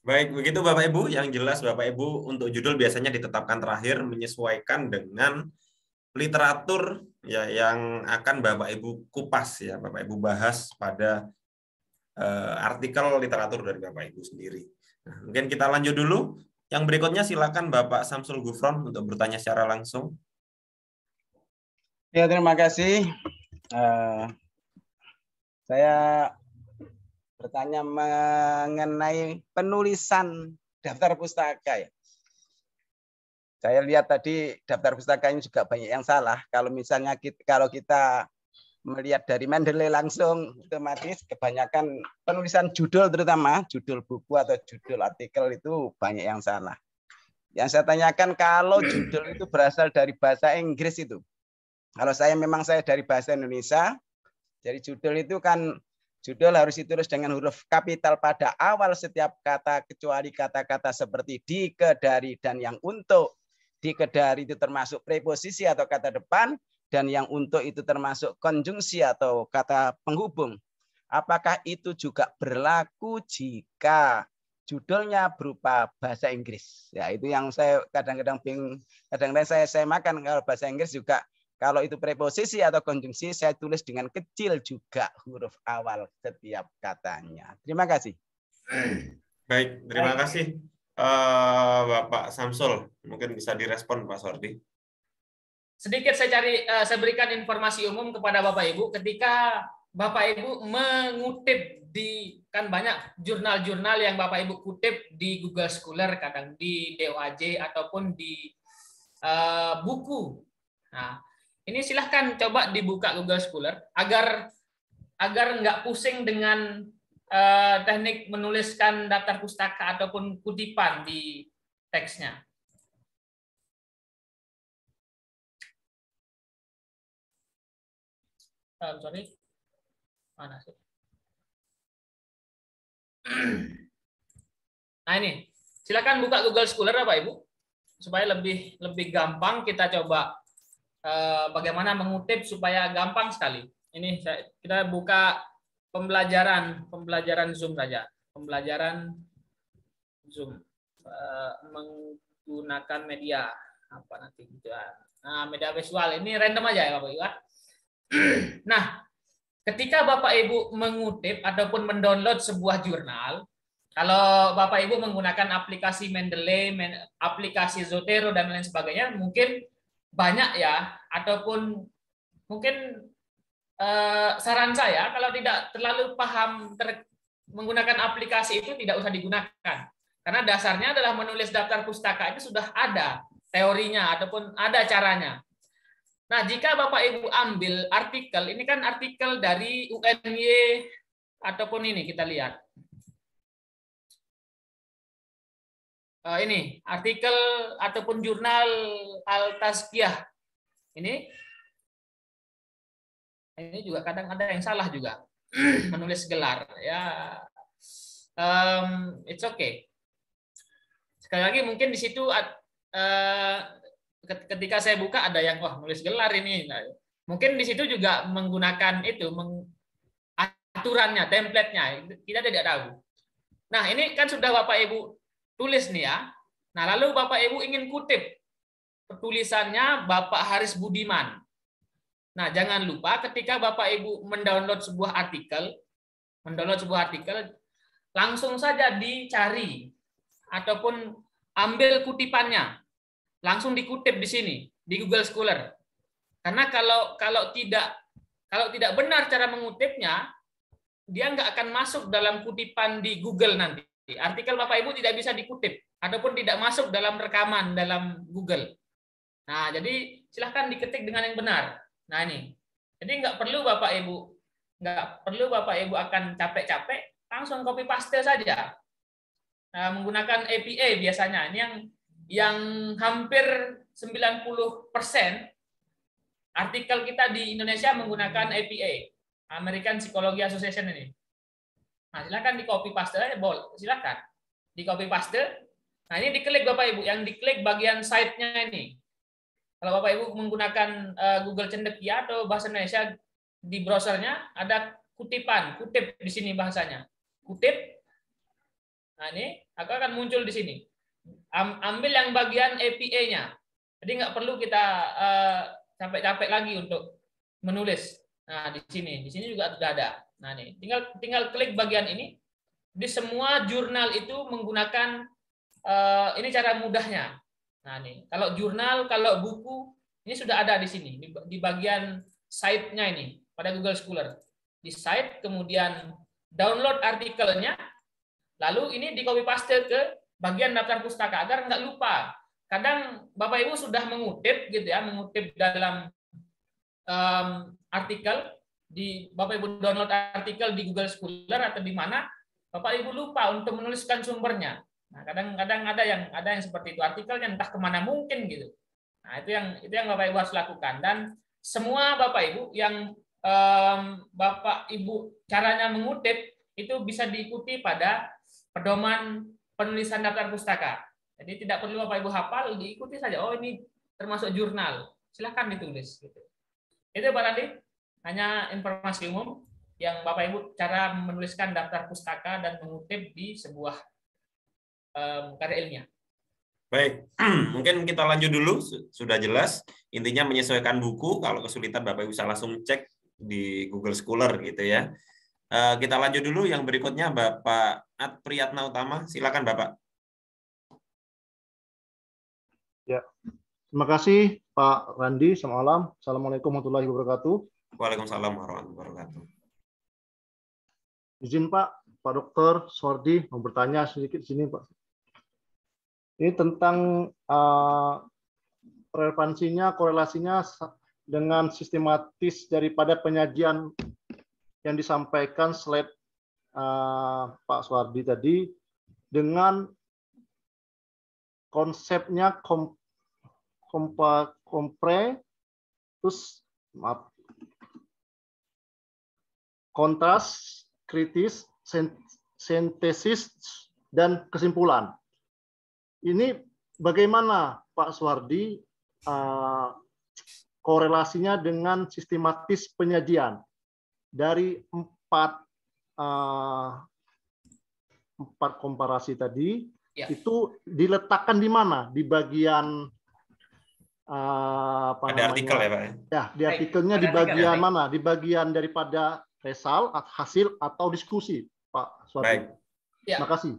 Baik, begitu Bapak Ibu. Yang jelas Bapak Ibu untuk judul biasanya ditetapkan terakhir menyesuaikan dengan literatur ya yang akan Bapak Ibu kupas ya, Bapak Ibu bahas pada artikel literatur dari Bapak Ibu sendiri. Nah, mungkin kita lanjut dulu. Yang berikutnya silakan Bapak Samsul Gufron untuk bertanya secara langsung. Ya, terima kasih. Saya bertanya mengenai penulisan daftar pustaka ya. Saya lihat tadi daftar pustaka ini juga banyak yang salah. Kalau misalnya kalau kita melihat dari Mendeley langsung, otomatis kebanyakan penulisan judul, terutama judul buku atau judul artikel itu banyak yang salah. Yang saya tanyakan, kalau judul itu berasal dari bahasa Inggris itu. Kalau memang saya dari bahasa Indonesia, jadi judul itu kan judul harus ditulis dengan huruf kapital pada awal setiap kata, kecuali kata-kata seperti di, ke, dari, dan yang untuk. Di, ke, dari itu termasuk preposisi atau kata depan, dan yang untuk itu termasuk konjungsi atau kata penghubung. Apakah itu juga berlaku jika judulnya berupa bahasa Inggris? Ya, itu yang saya kadang-kadang bingung. Kadang-kadang saya makan kalau bahasa Inggris juga, kalau itu preposisi atau konjungsi, saya tulis dengan kecil juga huruf awal setiap katanya. Terima kasih. Baik, terima kasih Bapak Samsul. Mungkin bisa direspon Pak Sordi. Sedikit saya berikan informasi umum kepada Bapak Ibu. Ketika Bapak Ibu mengutip kan banyak jurnal-jurnal yang Bapak Ibu kutip di Google Scholar, kadang di DOAJ ataupun di buku. Nah, ini silahkan coba dibuka Google Scholar agar nggak pusing dengan teknik menuliskan daftar pustaka ataupun kutipan di teksnya. Sorry, mana sih? Nah ini, silakan buka Google Scholar Bapak Ibu, supaya lebih gampang kita coba bagaimana mengutip supaya gampang sekali. Ini kita buka pembelajaran Zoom saja, pembelajaran Zoom menggunakan media apa nanti gitu. Nah, media visual ini random aja ya Bapak Ibu. Nah, ketika Bapak Ibu mengutip ataupun mendownload sebuah jurnal, kalau Bapak Ibu menggunakan aplikasi Mendeley, aplikasi Zotero dan lain sebagainya, mungkin banyak ya, ataupun mungkin saran saya kalau tidak terlalu paham menggunakan aplikasi itu tidak usah digunakan. Karena dasarnya adalah menulis daftar pustaka itu sudah ada teorinya ataupun ada caranya. Nah, jika Bapak Ibu ambil artikel, ini kan artikel dari UNY ataupun ini kita lihat. Ini artikel ataupun jurnal Al-Tazkiyah. Ini juga kadang ada yang salah juga menulis gelar ya. It's okay. Sekali lagi mungkin di situ ketika saya buka ada yang nulis gelar ini. Nah, mungkin di situ juga menggunakan itu aturannya, template-nya. Kita tidak tahu. Nah, ini kan sudah Bapak Ibu tulis nih ya. Nah, lalu Bapak Ibu ingin kutip tulisannya Bapak Haris Budiman. Nah, jangan lupa ketika Bapak Ibu mendownload sebuah artikel, langsung saja dicari ataupun ambil kutipannya. Langsung dikutip di sini di Google Scholar. Karena kalau tidak benar cara mengutipnya, dia nggak akan masuk dalam kutipan di Google nanti. Artikel Bapak Ibu tidak bisa dikutip ataupun tidak masuk dalam rekaman dalam Google. Nah, jadi silahkan diketik dengan yang benar. Nah, ini. Jadi nggak perlu Bapak Ibu akan capek-capek, langsung copy paste saja. Nah, menggunakan APA biasanya. Ini yang hampir 90% artikel kita di Indonesia menggunakan APA, American Psychology Association ini. Nah, silakan di copy paste aja, silakan di copy paste. Nah, ini diklik Bapak Ibu, yang diklik bagian site-nya ini. Kalau Bapak Ibu menggunakan Google Cendekia atau bahasa Indonesia di browsernya ada kutip di sini bahasanya. Kutip. Nah, ini akan muncul di sini. Ambil yang bagian APA-nya. Jadi nggak perlu kita capek-capek lagi untuk menulis. Nah, di sini juga sudah ada. Nah, ini tinggal klik bagian ini. Di semua jurnal itu menggunakan ini cara mudahnya. Nah, ini kalau jurnal, kalau buku, ini sudah ada di sini di bagian site-nya ini pada Google Scholar. Di site, kemudian download artikelnya, lalu ini di copy paste ke bagian daftar pustaka agar nggak lupa. Kadang Bapak Ibu sudah mengutip gitu ya, mengutip dalam artikel Bapak Ibu download artikel di Google Scholar atau di mana, Bapak Ibu lupa untuk menuliskan sumbernya. Nah, kadang ada yang seperti itu, artikelnya entah kemana mungkin gitu. Nah, itu yang Bapak Ibu harus lakukan. Dan semua Bapak Ibu yang Bapak Ibu caranya mengutip itu bisa diikuti pada pedoman penulisan daftar pustaka. Jadi tidak perlu Bapak Ibu hafal, diikuti saja. Oh, ini termasuk jurnal. Silahkan ditulis. Gitu. Itu Pak Randi, hanya informasi umum yang Bapak Ibu cara menuliskan daftar pustaka dan mengutip di sebuah karya ilmiah. Baik, mungkin kita lanjut dulu. Sudah jelas. Intinya menyesuaikan buku. Kalau kesulitan Bapak Ibu bisa langsung cek di Google Scholar gitu ya. Kita lanjut dulu. Yang berikutnya Bapak Priyatna Utama. Silakan Bapak. Ya, terima kasih Pak Randi. Selamat malam. Assalamualaikum warahmatullahi wabarakatuh. Waalaikumsalam warahmatullahi wabarakatuh. Izin Pak Dokter Suwardi mau bertanya sedikit di sini Pak. Ini tentang relevansinya, korelasinya dengan sistematis daripada penyajian yang disampaikan slide Pak Suwardi tadi dengan konsepnya kontras, kritis, sintesis, dan kesimpulan. Ini bagaimana Pak Suwardi korelasinya dengan sistematis penyajian dari empat komparasi tadi? Ya. Itu diletakkan di mana? Di bagian ada artikel ya Pak? Ya, di artikelnya di bagian mana? Di bagian daripada result, hasil, atau diskusi, Pak Suwardi. Baik. Ya. Terima kasih.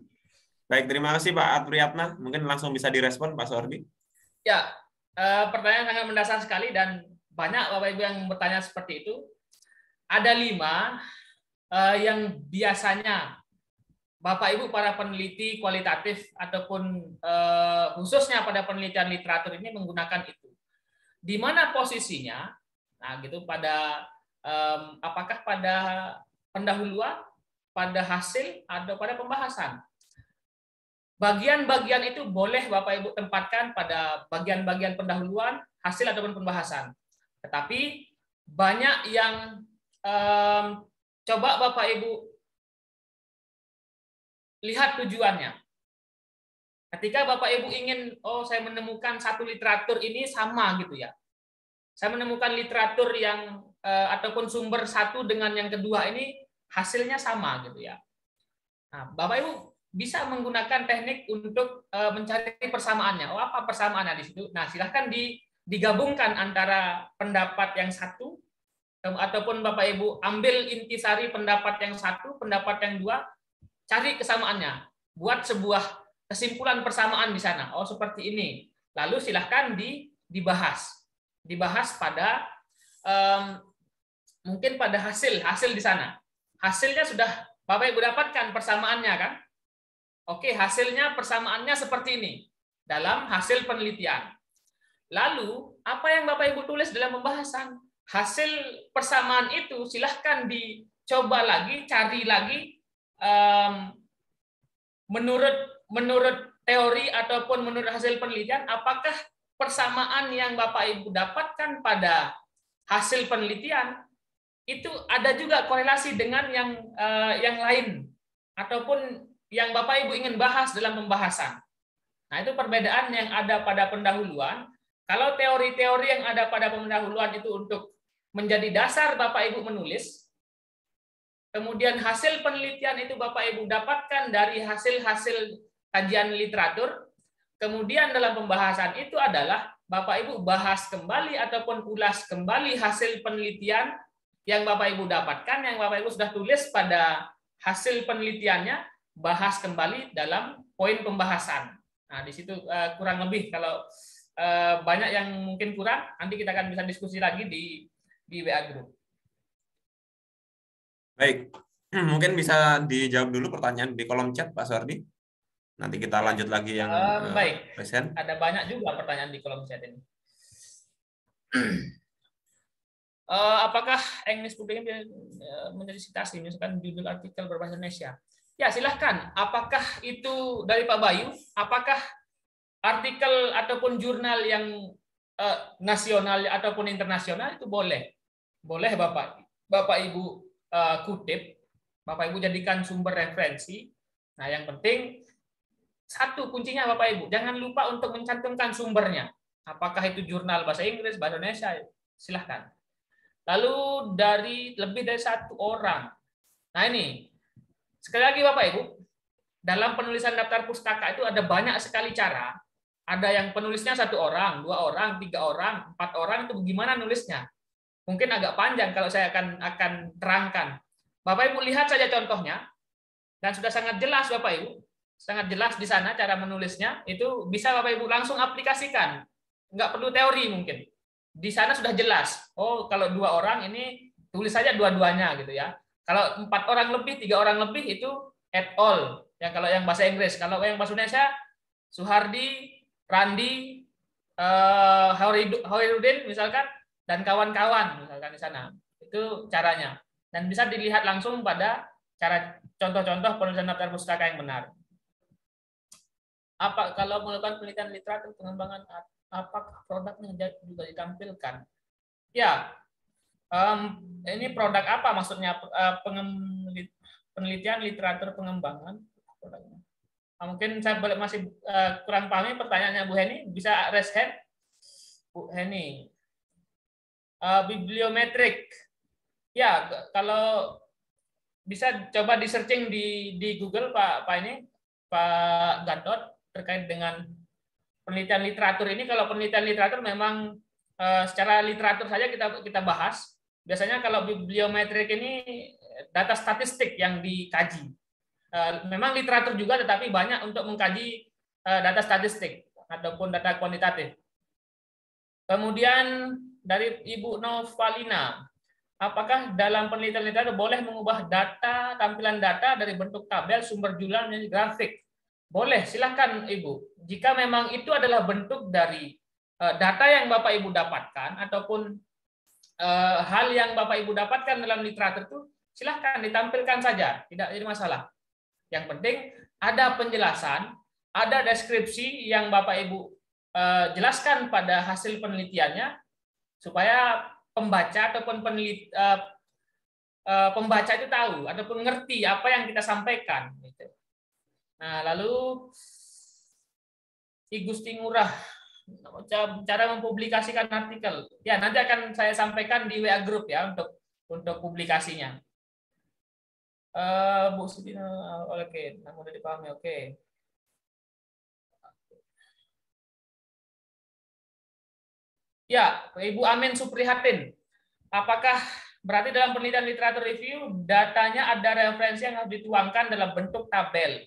Baik, terima kasih Pak Priyatna. Mungkin langsung bisa direspon Pak Suwardi. Ya, pertanyaan sangat mendasar sekali dan banyak Bapak Ibu yang bertanya seperti itu. Ada 5 yang biasanya Bapak Ibu para peneliti kualitatif ataupun khususnya pada penelitian literatur ini menggunakan itu. Di mana posisinya? Nah, gitu pada apakah pada pendahuluan, pada hasil, atau pada pembahasan? Bagian-bagian itu boleh Bapak Ibu tempatkan pada bagian-bagian pendahuluan, hasil ataupun pembahasan. Tetapi banyak yang coba Bapak Ibu lihat tujuannya. Ketika Bapak Ibu ingin, oh saya menemukan satu literatur ini sama gitu ya. Saya menemukan literatur yang ataupun sumber satu dengan yang kedua ini hasilnya sama gitu ya. Nah, Bapak Ibu bisa menggunakan teknik untuk mencari persamaannya. Oh, apa persamaannya di situ? Nah, silahkan digabungkan antara pendapat yang satu ataupun Bapak Ibu ambil intisari pendapat yang satu, pendapat yang dua, cari kesamaannya. Buat sebuah kesimpulan persamaan di sana. Oh, seperti ini. Lalu silahkan dibahas. Dibahas pada mungkin pada hasil di sana. Hasilnya sudah Bapak Ibu dapatkan persamaannya kan? Oke, hasilnya persamaannya seperti ini dalam hasil penelitian. Lalu, apa yang Bapak Ibu tulis dalam pembahasan? Hasil persamaan itu silahkan dicoba lagi, cari lagi menurut teori ataupun menurut hasil penelitian, apakah persamaan yang Bapak Ibu dapatkan pada hasil penelitian itu ada juga korelasi dengan yang lain ataupun yang Bapak Ibu ingin bahas dalam pembahasan. Nah, itu perbedaan yang ada pada pendahuluan. Kalau teori-teori yang ada pada pendahuluan itu untuk menjadi dasar Bapak Ibu menulis, kemudian hasil penelitian itu Bapak Ibu dapatkan dari hasil-hasil kajian literatur, kemudian dalam pembahasan itu adalah Bapak Ibu bahas kembali ataupun ulas kembali hasil penelitian yang Bapak Ibu dapatkan, yang Bapak Ibu sudah tulis pada hasil penelitiannya, bahas kembali dalam poin pembahasan. Nah, di situ kurang lebih, kalau banyak yang mungkin kurang, nanti kita akan bisa diskusi lagi di WA Group. Baik, mungkin bisa dijawab dulu pertanyaan di kolom chat, Pak Suhardi. Nanti kita lanjut lagi yang baik. present. Ada banyak juga pertanyaan di kolom chat ini. Apakah English Publication menjadi citasi, misalkan judul artikel berbahasa Indonesia? Ya, silahkan. Apakah itu dari Pak Bayu? Apakah artikel ataupun jurnal yang nasional ataupun internasional itu boleh? Boleh Bapak Ibu kutip, Bapak Ibu jadikan sumber referensi. Nah, yang penting satu kuncinya Bapak Ibu, jangan lupa untuk mencantumkan sumbernya. Apakah itu jurnal bahasa Inggris, bahasa Indonesia, silahkan. Lalu lebih dari 1 orang. Nah, ini sekali lagi Bapak Ibu, dalam penulisan daftar pustaka itu ada banyak sekali cara. Ada yang penulisnya 1 orang, 2 orang, 3 orang, 4 orang, itu gimana nulisnya? Mungkin agak panjang kalau saya akan terangkan. Bapak Ibu lihat saja contohnya, dan sudah sangat jelas Bapak Ibu, sangat jelas di sana cara menulisnya, itu bisa Bapak Ibu langsung aplikasikan. Nggak perlu teori mungkin. Di sana sudah jelas. Oh, kalau 2 orang ini tulis saja dua-duanya gitu ya. Kalau 4 orang lebih, 3 orang lebih itu at all. Yang kalau yang bahasa Inggris, kalau yang bahasa Indonesia Suhardi, Randi, Hoirudin misalkan, dan kawan-kawan misalkan di sana. Itu caranya. Dan bisa dilihat langsung pada cara contoh-contoh penulisan daftar pustaka yang benar. Apa kalau melakukan penelitian literatur pengembangan, apakah produknya juga ditampilkan? Ya, ini produk apa maksudnya? Penelitian literatur pengembangan produknya. Mungkin saya masih kurang pahami pertanyaannya Bu Heni. Bisa raise hand, Bu Heni. Bibliometrik. Ya, kalau bisa coba di searching di Google Pak Gatot terkait dengan penelitian literatur ini. Kalau penelitian literatur memang secara literatur saja kita bahas. Biasanya kalau bibliometrik ini data statistik yang dikaji. Memang literatur juga, tetapi banyak untuk mengkaji data statistik ataupun data kuantitatif. Kemudian dari Ibu Novalina. Apakah dalam penelitian literatur boleh mengubah data, tampilan data dari bentuk tabel, sumber jurnal menjadi grafik? Boleh, silakan Ibu. Jika memang itu adalah bentuk dari data yang Bapak Ibu dapatkan ataupun hal yang Bapak Ibu dapatkan dalam literatur itu, silakan ditampilkan saja, tidak jadi masalah. Yang penting ada penjelasan, ada deskripsi yang Bapak Ibu jelaskan pada hasil penelitiannya supaya pembaca ataupun pembaca itu tahu ataupun ngerti apa yang kita sampaikan. Nah, lalu I Gusti Ngurah, cara mempublikasikan artikel. Ya, nanti akan saya sampaikan di WA Group ya untuk publikasinya. Bu Sudina, oke, mudah dipahami, oke. Ya, Ibu Amin Suprihatin. Apakah berarti dalam penelitian literatur review datanya ada referensi yang harus dituangkan dalam bentuk tabel?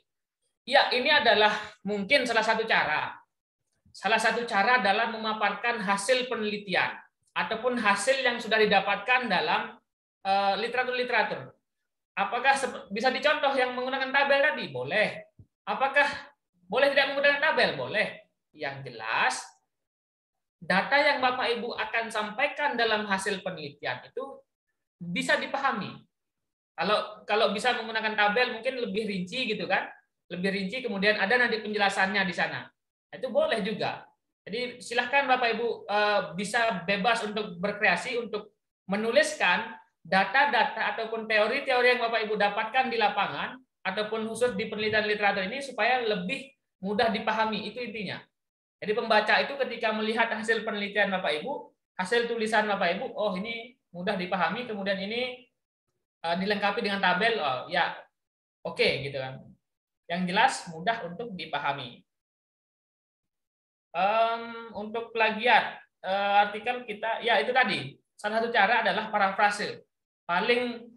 Ya, ini adalah mungkin salah satu cara. Salah satu cara dalam memaparkan hasil penelitian ataupun hasil yang sudah didapatkan dalam literatur-literatur. Apakah bisa dicontoh yang menggunakan tabel tadi? Boleh. Apakah boleh tidak menggunakan tabel? Boleh. Yang jelas, data yang Bapak Ibu akan sampaikan dalam hasil penelitian itu bisa dipahami. Kalau bisa menggunakan tabel mungkin lebih rinci gitu kan, lebih rinci, kemudian ada nanti penjelasannya di sana. Itu boleh juga. Jadi silahkan Bapak Ibu bisa bebas untuk berkreasi untuk menuliskan data-data ataupun teori-teori yang Bapak Ibu dapatkan di lapangan ataupun khusus di penelitian literatur ini supaya lebih mudah dipahami. Itu intinya. Jadi pembaca itu ketika melihat hasil penelitian Bapak Ibu, hasil tulisan Bapak Ibu, oh ini mudah dipahami, kemudian ini dilengkapi dengan tabel, oh ya oke gitu kan. Yang jelas mudah untuk dipahami. Untuk plagiat artikel kita, ya itu tadi salah satu cara adalah parafrase. Paling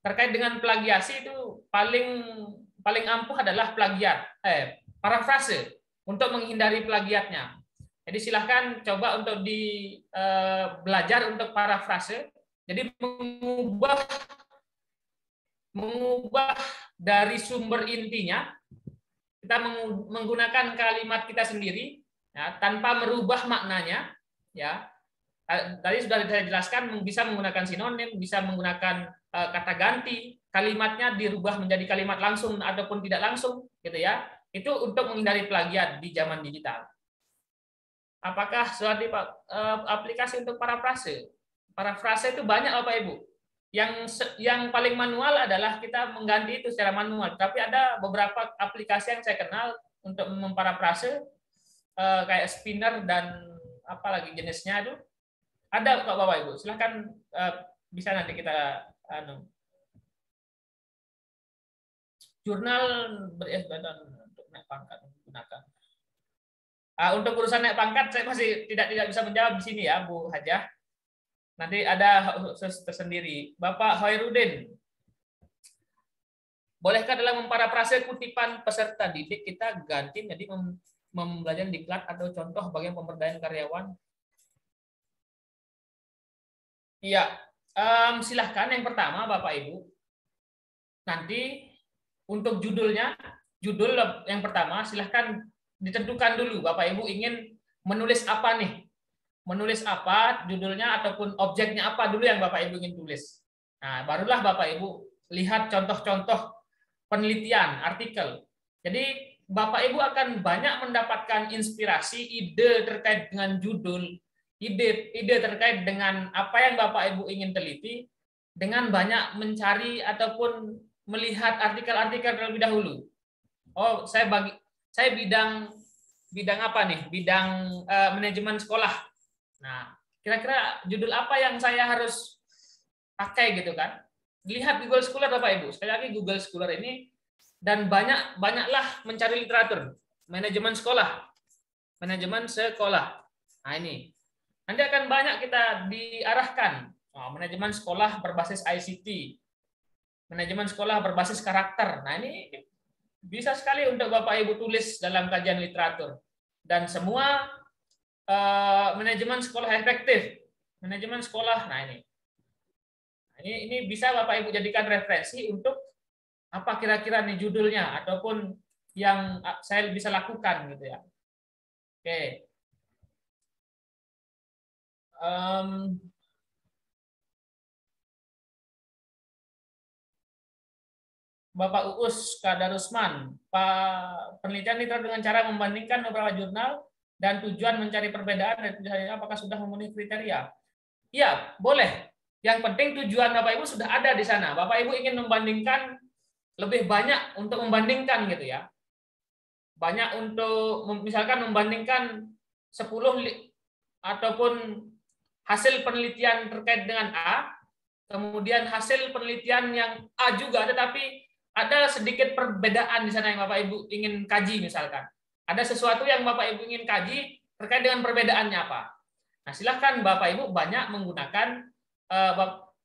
terkait dengan plagiasi itu paling ampuh adalah plagiat, parafrase. Untuk menghindari plagiatnya. Jadi silahkan coba untuk belajar untuk parafrase. Jadi mengubah dari sumber intinya, kita menggunakan kalimat kita sendiri ya, tanpa merubah maknanya. Ya, tadi sudah saya jelaskan bisa menggunakan sinonim, bisa menggunakan kata ganti, kalimatnya dirubah menjadi kalimat langsung ataupun tidak langsung, gitu ya. Itu untuk menghindari plagiat di zaman digital. Apakah sudah aplikasi untuk parafrase? Parafrase itu banyak Bapak Ibu. Yang paling manual adalah kita mengganti itu secara manual. Tapi ada beberapa aplikasi yang saya kenal untuk memparafrase kayak Spinner dan apalagi jenisnya itu. Ada Bapak Ibu. Silahkan bisa nanti kita jurnal untuk naik pangkat menggunakan. Untuk urusan naik pangkat saya masih tidak bisa menjawab di sini ya Bu Hajah. Nanti ada khusus tersendiri. Bapak Hoirudin, bolehkah dalam memparafrase kutipan peserta didik kita ganti menjadi pembelajaran diklat atau contoh bagian pemberdayaan karyawan? Iya, silahkan yang pertama Bapak Ibu. Nanti untuk judul yang pertama silahkan ditentukan dulu Bapak Ibu ingin menulis apa nih. Menulis apa judulnya ataupun objeknya apa dulu yang Bapak Ibu ingin tulis. Nah, barulah Bapak Ibu lihat contoh-contoh penelitian, artikel. Jadi Bapak Ibu akan banyak mendapatkan inspirasi, ide terkait dengan judul, ide terkait dengan apa yang Bapak Ibu ingin teliti dengan banyak mencari ataupun melihat artikel-artikel terlebih dahulu. Oh, saya bidang apa nih? Bidang manajemen sekolah. Nah, kira-kira judul apa yang saya harus pakai gitu kan? Lihat Google Scholar Bapak Ibu. Sekali lagi Google Scholar ini dan banyaklah mencari literatur manajemen sekolah. Manajemen sekolah. Nah, ini. Nanti akan banyak kita diarahkan. Oh, manajemen sekolah berbasis ICT. Manajemen sekolah berbasis karakter. Nah, ini bisa sekali untuk Bapak Ibu tulis dalam kajian literatur. Dan semua manajemen sekolah efektif. Manajemen sekolah. Nah, ini bisa Bapak Ibu jadikan referensi untuk apa kira-kira nih judulnya ataupun yang saya bisa lakukan gitu ya. Oke. Bapak Uus Kadarusman, penelitian literatur dengan cara membandingkan beberapa jurnal dan tujuan mencari perbedaan dan tujuannya apakah sudah memenuhi kriteria? Iya, boleh. Yang penting tujuan Bapak Ibu sudah ada di sana. Bapak Ibu ingin membandingkan lebih banyak untuk membandingkan gitu ya. Banyak untuk misalkan membandingkan 10 ataupun hasil penelitian terkait dengan A, kemudian hasil penelitian yang A juga, tetapi ada sedikit perbedaan di sana yang Bapak Ibu ingin kaji misalkan. Ada sesuatu yang Bapak Ibu ingin kaji terkait dengan perbedaannya apa. Nah, silahkan Bapak Ibu banyak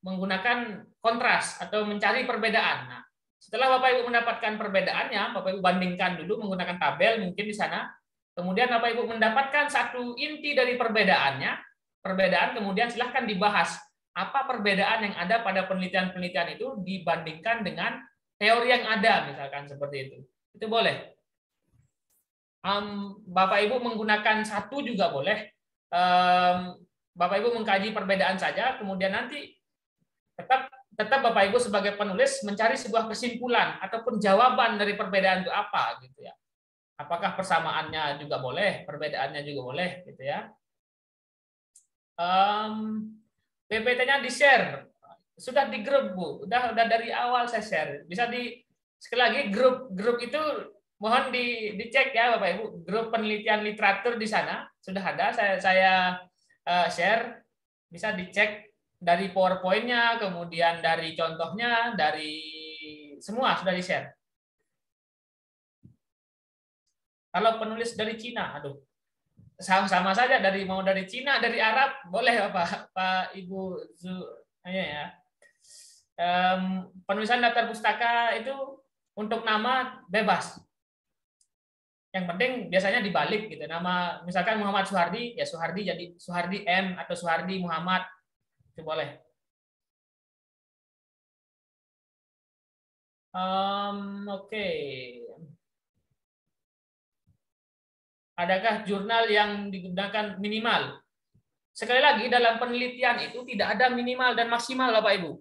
menggunakan kontras atau mencari perbedaan. Nah, setelah Bapak Ibu mendapatkan perbedaannya, Bapak Ibu bandingkan dulu menggunakan tabel mungkin di sana. Kemudian Bapak Ibu mendapatkan satu inti dari perbedaan kemudian silahkan dibahas apa perbedaan yang ada pada penelitian-penelitian itu dibandingkan dengan teori yang ada, misalkan seperti itu. Itu boleh. Bapak Ibu menggunakan satu juga boleh. Bapak Ibu mengkaji perbedaan saja, kemudian nanti tetap Bapak Ibu sebagai penulis mencari sebuah kesimpulan ataupun jawaban dari perbedaan itu apa, gitu ya. Apakah persamaannya juga boleh, perbedaannya juga boleh, gitu ya. PPT-nya di-share. Sudah di grup, Bu. Udah dari awal saya share. Bisa sekali lagi grup itu mohon dicek ya Bapak Ibu. Grup penelitian literatur di sana sudah ada. Saya share. Bisa dicek dari PowerPoint-nya, kemudian dari contohnya, dari semua sudah di-share. Kalau penulis dari Cina, aduh, sama saja mau dari Cina, dari Arab, boleh Pak Ibu ya. Penulisan daftar pustaka itu untuk nama bebas. Yang penting biasanya dibalik gitu. Nama misalkan Muhammad Suhardi, ya Suhardi jadi Suhardi M atau Suhardi Muhammad, itu boleh. Oke. Adakah jurnal yang digunakan minimal? Sekali lagi, dalam penelitian itu tidak ada minimal dan maksimal, Bapak Ibu.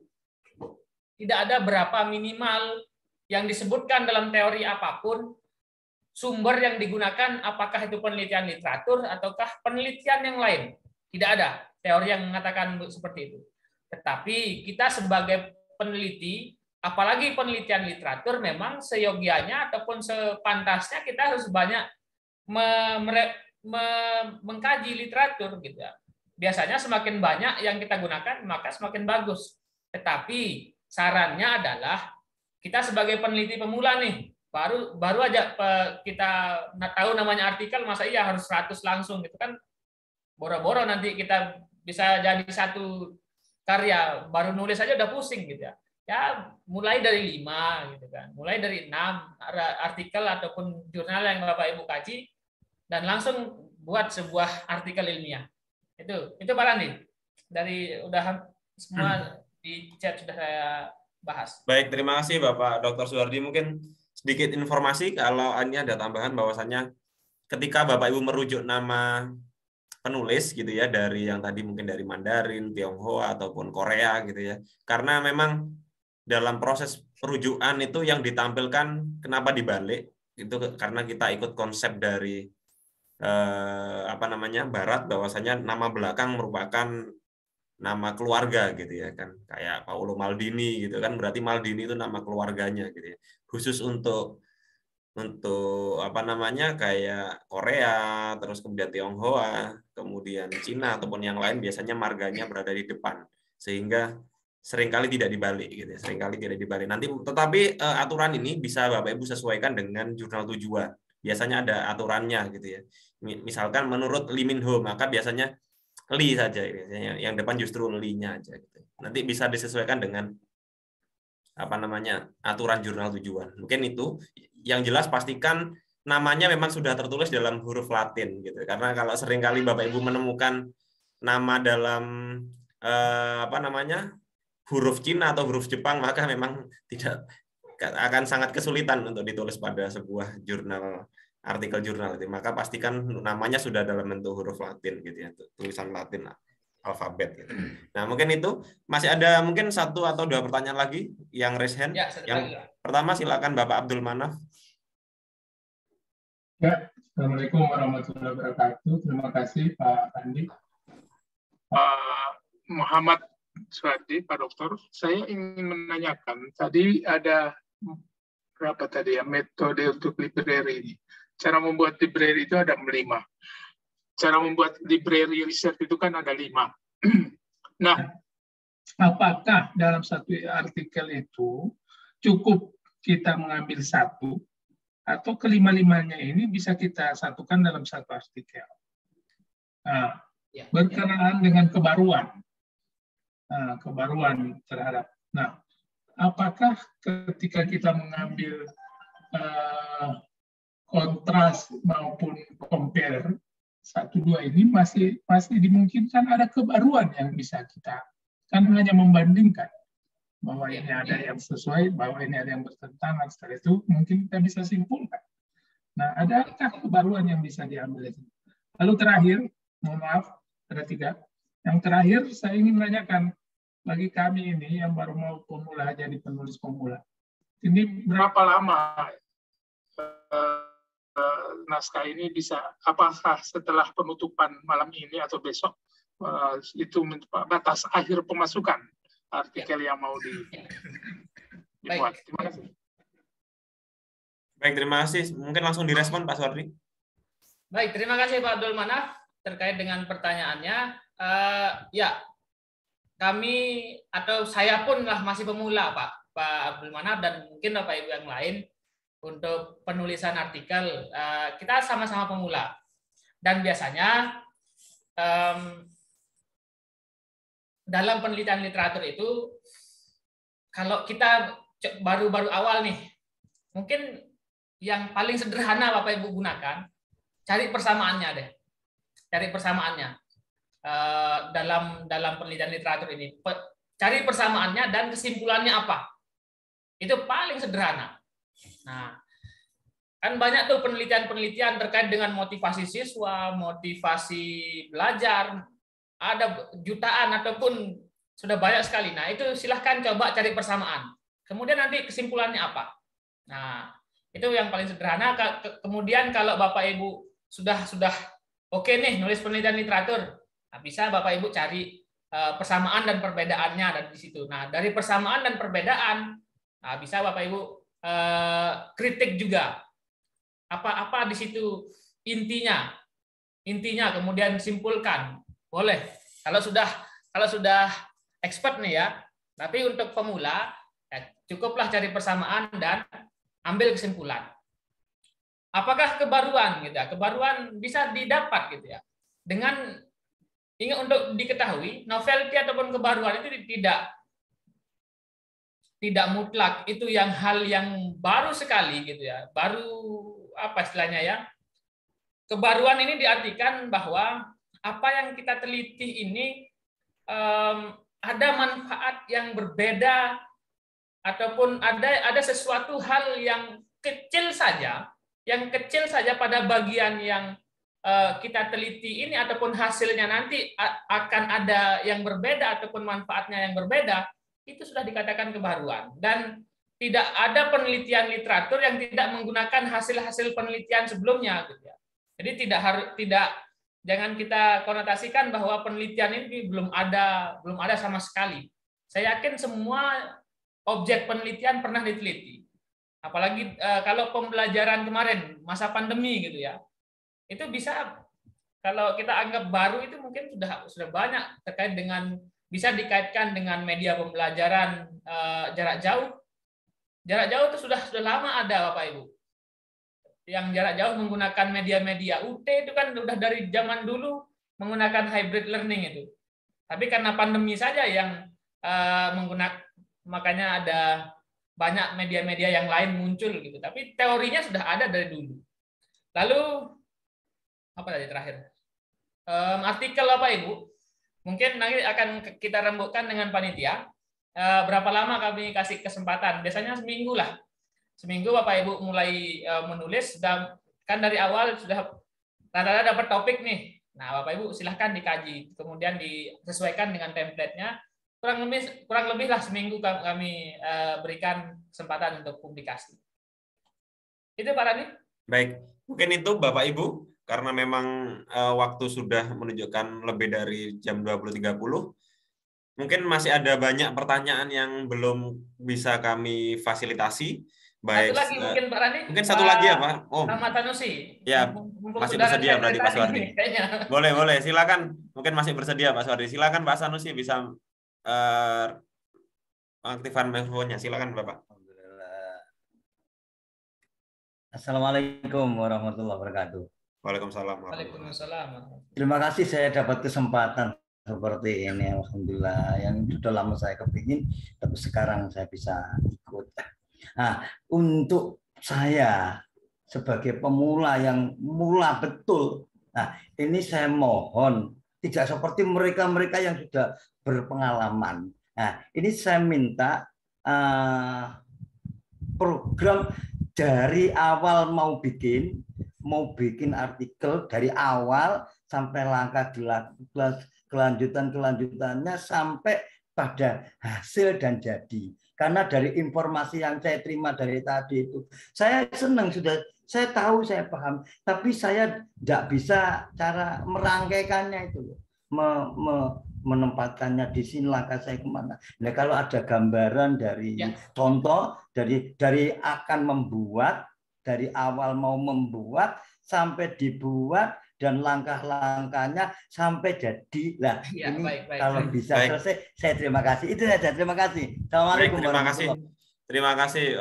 Tidak ada berapa minimal yang disebutkan dalam teori apapun, sumber yang digunakan, apakah itu penelitian literatur ataukah penelitian yang lain. Tidak ada teori yang mengatakan seperti itu. Tetapi kita sebagai peneliti, apalagi penelitian literatur, memang seyogianya ataupun sepantasnya kita harus banyak mengkaji literatur gitu ya. Biasanya semakin banyak yang kita gunakan maka semakin bagus. Tetapi sarannya adalah kita sebagai peneliti pemula nih, baru aja kita tahu namanya artikel, masa iya harus 100 langsung gitu kan, boro-boro nanti kita bisa jadi satu karya baru nulis aja udah pusing gitu ya. Ya mulai dari 5 gitu kan, mulai dari 6 artikel ataupun jurnal yang Bapak Ibu kaji dan langsung buat sebuah artikel ilmiah. Itu Pak Randi. Dari udah semua di chat sudah saya bahas. Baik, terima kasih Bapak Dr. Suhardi. Mungkin sedikit informasi kalau ini ada tambahan bahwasannya ketika Bapak Ibu merujuk nama penulis gitu ya, dari yang tadi mungkin dari Mandarin, Tionghoa ataupun Korea gitu ya. Karena memang dalam proses perujukan itu yang ditampilkan kenapa dibalik itu karena kita ikut konsep dari Barat, bahwasanya nama belakang merupakan nama keluarga gitu ya kan, kayak Paolo Maldini gitu kan, berarti Maldini itu nama keluarganya gitu ya. Khusus untuk kayak Korea, terus kemudian Tionghoa, kemudian Cina ataupun yang lain biasanya marganya berada di depan, sehingga seringkali tidak dibalik gitu ya, seringkali tidak dibalik. Nanti tetapi aturan ini bisa Bapak Ibu sesuaikan dengan jurnal tujuan. Biasanya ada aturannya gitu ya. Misalkan menurut Lee Min Ho, maka biasanya Lee saja biasanya, yang depan justru Lee-nya aja gitu. Nanti bisa disesuaikan dengan aturan jurnal tujuan. Mungkin itu yang jelas, pastikan namanya memang sudah tertulis dalam huruf Latin gitu. Karena kalau seringkali Bapak Ibu menemukan nama dalam apa namanya huruf Cina atau huruf Jepang, maka memang tidak akan sangat kesulitan untuk ditulis pada sebuah jurnal, artikel jurnal itu. Maka pastikan namanya sudah dalam bentuk huruf Latin gitu ya, tulisan Latin alfabet gitu. Nah, mungkin itu masih ada mungkin 1 atau 2 pertanyaan lagi yang raise hand. Ya, yang pertama silakan Bapak Abdul Manaf. Ya, Assalamualaikum warahmatullahi wabarakatuh. Terima kasih Pak Andi. Muhammad Suwardi, Pak Dokter. Saya ingin menanyakan, tadi ada berapa tadi ya metode untuk library ini. Cara membuat library itu ada 5. Cara membuat library research itu kan ada 5. Nah, apakah dalam satu artikel itu cukup kita mengambil 1 atau kelima-limanya ini bisa kita satukan dalam satu artikel? Nah, berkenaan dengan kebaruan. Nah, kebaruan terhadap. Nah, apakah ketika kita mengambil kontras maupun compare 1-2 ini masih dimungkinkan ada kebaruan yang bisa kita, kan hanya membandingkan bahwa ini ada yang sesuai, bahwa ini ada yang bertentangan. Setelah itu mungkin kita bisa simpulkan. Nah, adakah kebaruan yang bisa diambil itu? Lalu terakhir, mohon maaf, ada 3. Yang terakhir saya ingin menanyakan, bagi kami ini yang baru mau pemula, jadi penulis pemula, ini berapa lama naskah ini bisa, apakah setelah penutupan malam ini atau besok itu batas akhir pemasukan artikel yang mau dibuat? Terima kasih. Baik, terima kasih. Mungkin langsung direspon Pak Suwardi. Baik, terima kasih Pak Abdul Manaf terkait dengan pertanyaannya. Ya, kami atau saya pun lah masih pemula Pak Abdul Manaf dan mungkin Bapak Ibu yang lain untuk penulisan artikel. Kita sama-sama pemula dan biasanya dalam penelitian literatur itu kalau kita baru-baru awal nih, mungkin yang paling sederhana Bapak Ibu gunakan, cari persamaannya deh, cari persamaannya. Dalam penelitian literatur ini, cari persamaannya dan kesimpulannya apa, itu paling sederhana. Nah, kan banyak tuh penelitian-penelitian terkait dengan motivasi siswa, motivasi belajar, ada jutaan ataupun sudah banyak sekali. Nah, itu silahkan coba cari persamaan. Kemudian nanti kesimpulannya apa. Nah, itu yang paling sederhana. Kemudian kalau Bapak Ibu sudah oke nih nulis penelitian literatur, nah, bisa Bapak Ibu cari persamaan dan perbedaannya ada di situ. Nah, dari persamaan dan perbedaan, nah, bisa Bapak Ibu kritik juga. Apa di situ intinya, kemudian simpulkan. Boleh. Kalau sudah expert nih ya. Tapi untuk pemula, ya, cukuplah cari persamaan dan ambil kesimpulan. Apakah kebaruan gitu ya? Kebaruan bisa didapat gitu ya. Dengan ingat untuk diketahui, novelty ataupun kebaruan itu tidak mutlak, itu hal yang baru sekali gitu ya. Baru apa istilahnya ya? Kebaruan ini diartikan bahwa apa yang kita teliti ini ada manfaat yang berbeda ataupun ada sesuatu hal yang kecil saja pada bagian yang kita teliti ini ataupun hasilnya nanti akan ada yang berbeda ataupun manfaatnya yang berbeda, itu sudah dikatakan kebaruan. Dan tidak ada penelitian literatur yang tidak menggunakan hasil-hasil penelitian sebelumnya gitu ya. Jadi jangan kita konotasikan bahwa penelitian ini belum ada sama sekali. Saya yakin semua objek penelitian pernah diteliti. Apalagi kalau pembelajaran kemarin masa pandemi gitu ya. Itu bisa, kalau kita anggap baru, itu mungkin sudah banyak terkait dengan, bisa dikaitkan dengan media pembelajaran jarak jauh. Jarak jauh itu sudah lama ada Bapak Ibu. Yang jarak jauh menggunakan media-media UT itu kan sudah dari zaman dulu menggunakan hybrid learning itu. Tapi karena pandemi saja yang menggunakan, makanya ada banyak media-media yang lain muncul gitu. Tapi teorinya sudah ada dari dulu. Lalu apa tadi terakhir? Artikel Bapak Ibu, Mungkin nanti akan kita rembukkan dengan panitia. Berapa lama kami kasih kesempatan? Biasanya seminggu lah. Seminggu Bapak Ibu mulai menulis, dan kan dari awal sudah rata-rata dapat topik nih. Nah, Bapak Ibu silahkan dikaji, kemudian disesuaikan dengan template-nya. Kurang lebih lah seminggu kami berikan kesempatan untuk publikasi. Itu Pak Rani. Baik, mungkin itu Bapak Ibu, karena memang waktu sudah menunjukkan lebih dari jam 20.30. Mungkin masih ada banyak pertanyaan yang belum bisa kami fasilitasi. Baik, satu lagi mungkin Pak Rani. Mungkin satu lagi ya Pak. Ahmad Sanusi. Ya, masih bersedia berarti Pak Suwardi. Boleh, silakan. Mungkin masih bersedia Pak Suwardi. Silakan Pak Sanusi bisa aktifkan mikrofonnya. Silakan Bapak. Assalamualaikum warahmatullahi wabarakatuh. Waalaikumsalam. Waalaikumsalam. Terima kasih saya dapat kesempatan seperti ini. Alhamdulillah, yang sudah lama saya kepingin, tapi sekarang saya bisa ikut. Nah, untuk saya sebagai pemula yang mula betul, nah ini saya mohon tidak seperti mereka-mereka yang sudah berpengalaman. Nah, ini saya minta program dari awal mau bikin artikel dari awal sampai langkah kelanjutannya sampai pada hasil dan jadi. Karena dari informasi yang saya terima dari tadi itu, saya senang, sudah saya tahu, saya paham, tapi saya tidak bisa cara merangkaikannya itu, menempatkannya di sini, langkah saya kemana. Nah, kalau ada gambaran dari contoh, dari akan membuat, dari awal mau membuat sampai dibuat dan langkah-langkahnya sampai jadi. Lah, ini baik. Kalau bisa selesai, saya terima kasih. Itu saja, terima kasih. Assalamualaikum. Terima kasih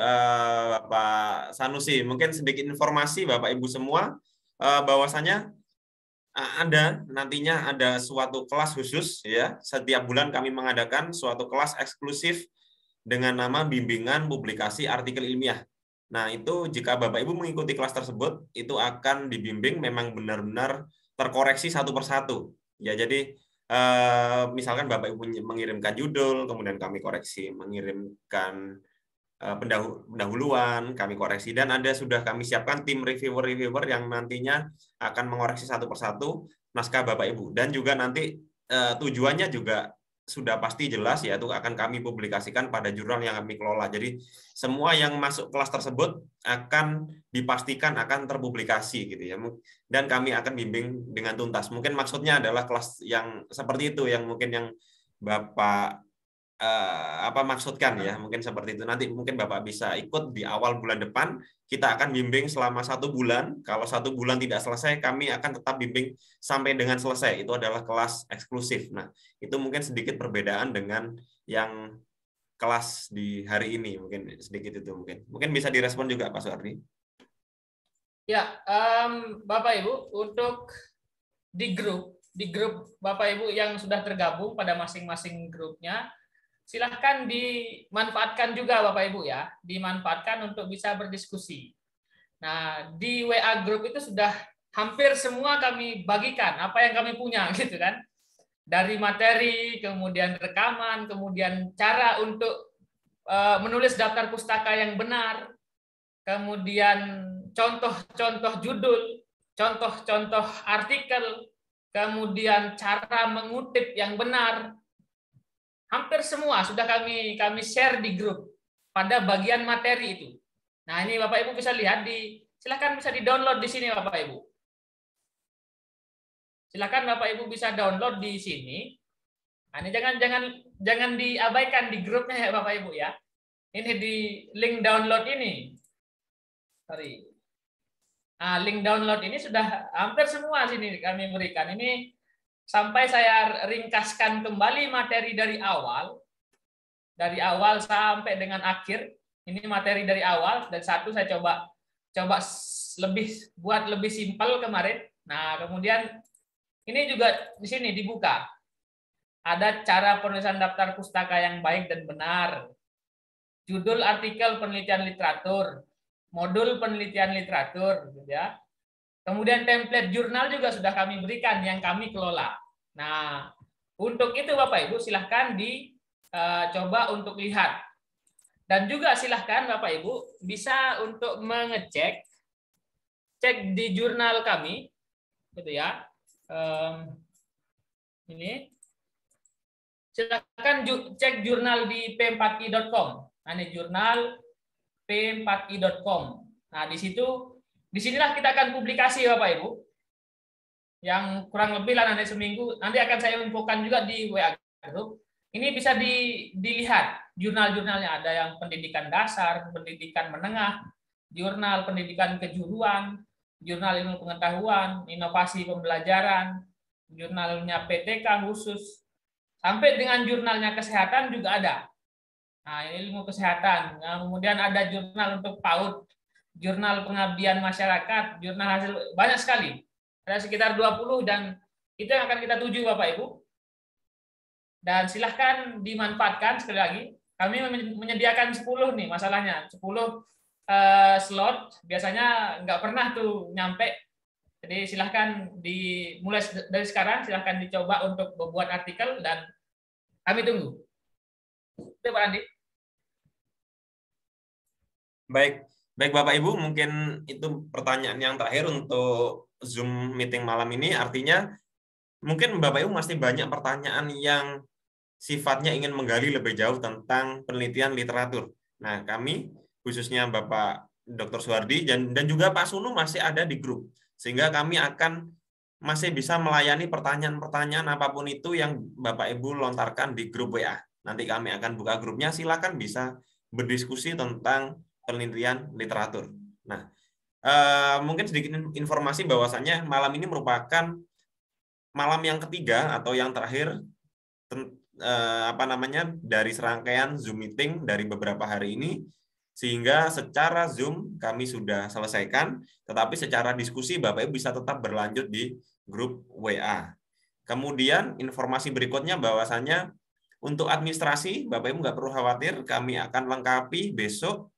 Pak Sanusi. Mungkin sedikit informasi Bapak Ibu semua, bahwasanya nantinya ada suatu kelas khusus ya. Setiap bulan kami mengadakan suatu kelas eksklusif dengan nama bimbingan publikasi artikel ilmiah. Nah, itu jika Bapak Ibu mengikuti kelas tersebut, itu akan dibimbing memang benar-benar terkoreksi satu persatu. Ya, jadi misalkan Bapak Ibu mengirimkan judul, kemudian kami koreksi, mengirimkan pendahuluan, kami koreksi, dan sudah kami siapkan tim reviewer yang nantinya akan mengoreksi satu persatu naskah Bapak Ibu. Dan juga nanti tujuannya juga sudah pasti jelas, yaitu akan kami publikasikan pada jurnal yang kami kelola. Jadi semua yang masuk kelas tersebut akan dipastikan akan terpublikasi gitu ya. Dan kami akan bimbing dengan tuntas. Mungkin maksudnya adalah kelas yang seperti itu yang mungkin yang Bapak maksudkan ya, mungkin seperti itu. Nanti mungkin Bapak bisa ikut di awal bulan depan. Kita akan bimbing selama 1 bulan. Kalau 1 bulan tidak selesai, kami akan tetap bimbing sampai dengan selesai. Itu adalah kelas eksklusif. Nah, itu mungkin sedikit perbedaan dengan yang kelas di hari ini. Mungkin sedikit itu mungkin bisa direspon juga Pak Suwardi. Ya, Bapak Ibu, untuk di grup Bapak Ibu yang sudah tergabung pada masing-masing grupnya, silahkan dimanfaatkan juga Bapak Ibu ya, dimanfaatkan untuk bisa berdiskusi. Nah, di WA grup itu sudah hampir semua kami bagikan apa yang kami punya gitu kan. Dari materi, kemudian rekaman, kemudian cara untuk menulis daftar pustaka yang benar, kemudian contoh-contoh judul, contoh-contoh artikel, kemudian cara mengutip yang benar. Hampir semua sudah kami share di grup pada bagian materi itu. Nah, ini Bapak Ibu bisa lihat silakan bisa di-download di sini Bapak Ibu. Silakan Bapak Ibu bisa download di sini. Nah, ini jangan diabaikan di grupnya ya Bapak Ibu ya. Ini di link download ini. Sorry. Nah, link download ini sudah hampir semua sini kami berikan. Ini sampai saya ringkaskan kembali materi dari awal sampai dengan akhir. Ini materi dari awal, dan satu saya coba buat lebih simpel kemarin. Nah, kemudian ini juga di sini dibuka. Ada cara penulisan daftar pustaka yang baik dan benar. Judul artikel penelitian literatur, modul penelitian literatur, gitu ya. Kemudian template jurnal juga sudah kami berikan yang kami kelola. Nah, Untuk itu Bapak Ibu silahkan dicoba untuk lihat. Dan juga silahkan Bapak Ibu bisa untuk mengecek, cek di jurnal kami, gitu ya. Ini silahkan cek jurnal di p4i.com. Nah, ini jurnal p4i.com. Nah, disinilah kita akan publikasi Bapak Ibu. Yang kurang lebih lah nanti seminggu, nanti akan saya infokan juga di WA group. Ini bisa dilihat jurnal-jurnalnya, ada yang pendidikan dasar, pendidikan menengah, jurnal pendidikan kejuruan, jurnal ilmu pengetahuan, inovasi pembelajaran, jurnalnya PTK khusus, sampai dengan jurnalnya kesehatan juga ada. Nah, ini ilmu kesehatan. Nah, kemudian ada jurnal untuk PAUD, jurnal pengabdian masyarakat, jurnal hasil, banyak sekali. Ada sekitar 20 dan itu yang akan kita tuju Bapak Ibu. Dan silahkan dimanfaatkan sekali lagi. Kami menyediakan 10 nih masalahnya. 10 slot. Biasanya nggak pernah tuh nyampe. Jadi silahkan dimulai dari sekarang. Silahkan dicoba untuk membuat artikel dan kami tunggu. Itu Pak Andi. Baik Bapak Ibu, mungkin itu pertanyaan yang terakhir untuk Zoom meeting malam ini. Artinya mungkin Bapak Ibu masih banyak pertanyaan yang sifatnya ingin menggali lebih jauh tentang penelitian literatur. Nah, kami khususnya Bapak Dr. Suwardi dan juga Pak Sunu masih ada di grup, sehingga kami akan masih bisa melayani pertanyaan-pertanyaan apapun itu yang Bapak Ibu lontarkan di grup WA. Nanti kami akan buka grupnya, silakan bisa berdiskusi tentang penelitian literatur. Nah, mungkin sedikit informasi bahwasannya malam ini merupakan malam yang ketiga atau yang terakhir dari serangkaian Zoom meeting dari beberapa hari ini, sehingga secara Zoom kami sudah selesaikan, tetapi secara diskusi Bapak Ibu bisa tetap berlanjut di grup WA. Kemudian informasi berikutnya bahwasannya untuk administrasi Bapak Ibu nggak perlu khawatir, kami akan lengkapi besok,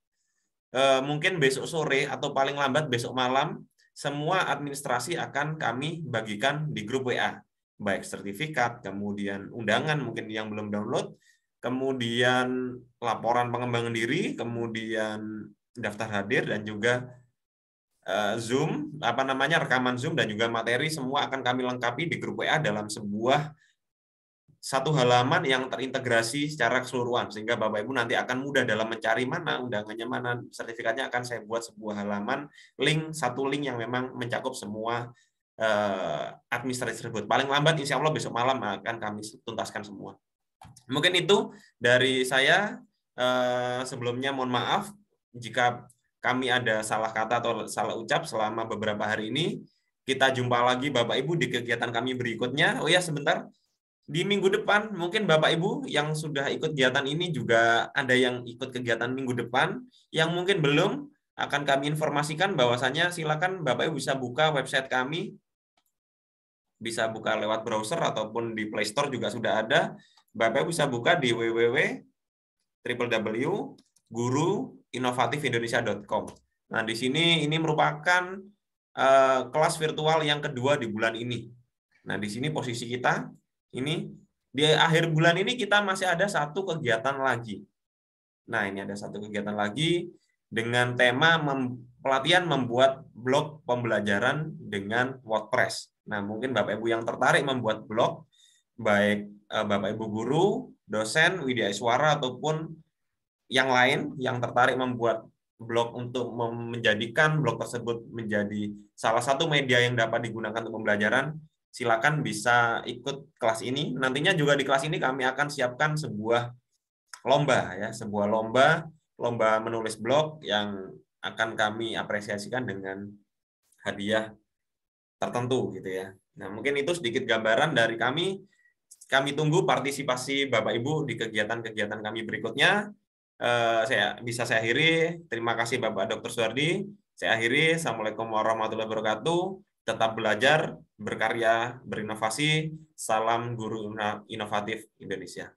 mungkin besok sore atau paling lambat besok malam, semua administrasi akan kami bagikan di grup WA. Baik sertifikat, kemudian undangan mungkin yang belum download, kemudian laporan pengembangan diri, kemudian daftar hadir dan juga Zoom, rekaman Zoom dan juga materi semua akan kami lengkapi di grup WA dalam satu halaman yang terintegrasi secara keseluruhan, sehingga Bapak Ibu nanti akan mudah dalam mencari mana undangannya, mana sertifikatnya. Akan saya buat sebuah halaman, satu link yang memang mencakup semua administrasi tersebut. Paling lambat insya Allah besok malam akan kami tuntaskan semua. Mungkin itu dari saya. Sebelumnya mohon maaf jika kami ada salah kata atau salah ucap selama beberapa hari ini. Kita jumpa lagi Bapak Ibu di kegiatan kami berikutnya. Oh ya, sebentar. Di minggu depan, mungkin Bapak Ibu yang sudah ikut kegiatan ini juga ada yang ikut kegiatan minggu depan, yang mungkin belum, akan kami informasikan bahwasannya silakan Bapak Ibu bisa buka website kami, bisa buka lewat browser ataupun di Play Store juga sudah ada. Bapak Ibu bisa buka di www.guruinovatifindonesiaCom. Nah, di sini ini merupakan kelas virtual yang kedua di bulan ini. Nah, di sini posisi kita ini di akhir bulan ini kita masih ada satu kegiatan lagi. Nah, ini ada satu kegiatan lagi dengan tema pelatihan membuat blog pembelajaran dengan WordPress. Nah, mungkin Bapak Ibu yang tertarik membuat blog, baik Bapak Ibu guru, dosen, widya suara ataupun yang lain yang tertarik membuat blog untuk menjadikan blog tersebut menjadi salah satu media yang dapat digunakan untuk pembelajaran, silakan bisa ikut kelas ini. Nantinya juga di kelas ini kami akan siapkan sebuah lomba ya, sebuah lomba menulis blog yang akan kami apresiasikan dengan hadiah tertentu gitu ya. Nah, mungkin itu sedikit gambaran dari kami. Kami tunggu partisipasi Bapak Ibu di kegiatan-kegiatan kami berikutnya. Saya akhiri. Terima kasih Bapak Dr. Suwardi. Saya akhiri. Assalamualaikum warahmatullahi wabarakatuh. Tetap belajar, berkarya, berinovasi. Salam Guru Inovatif Indonesia.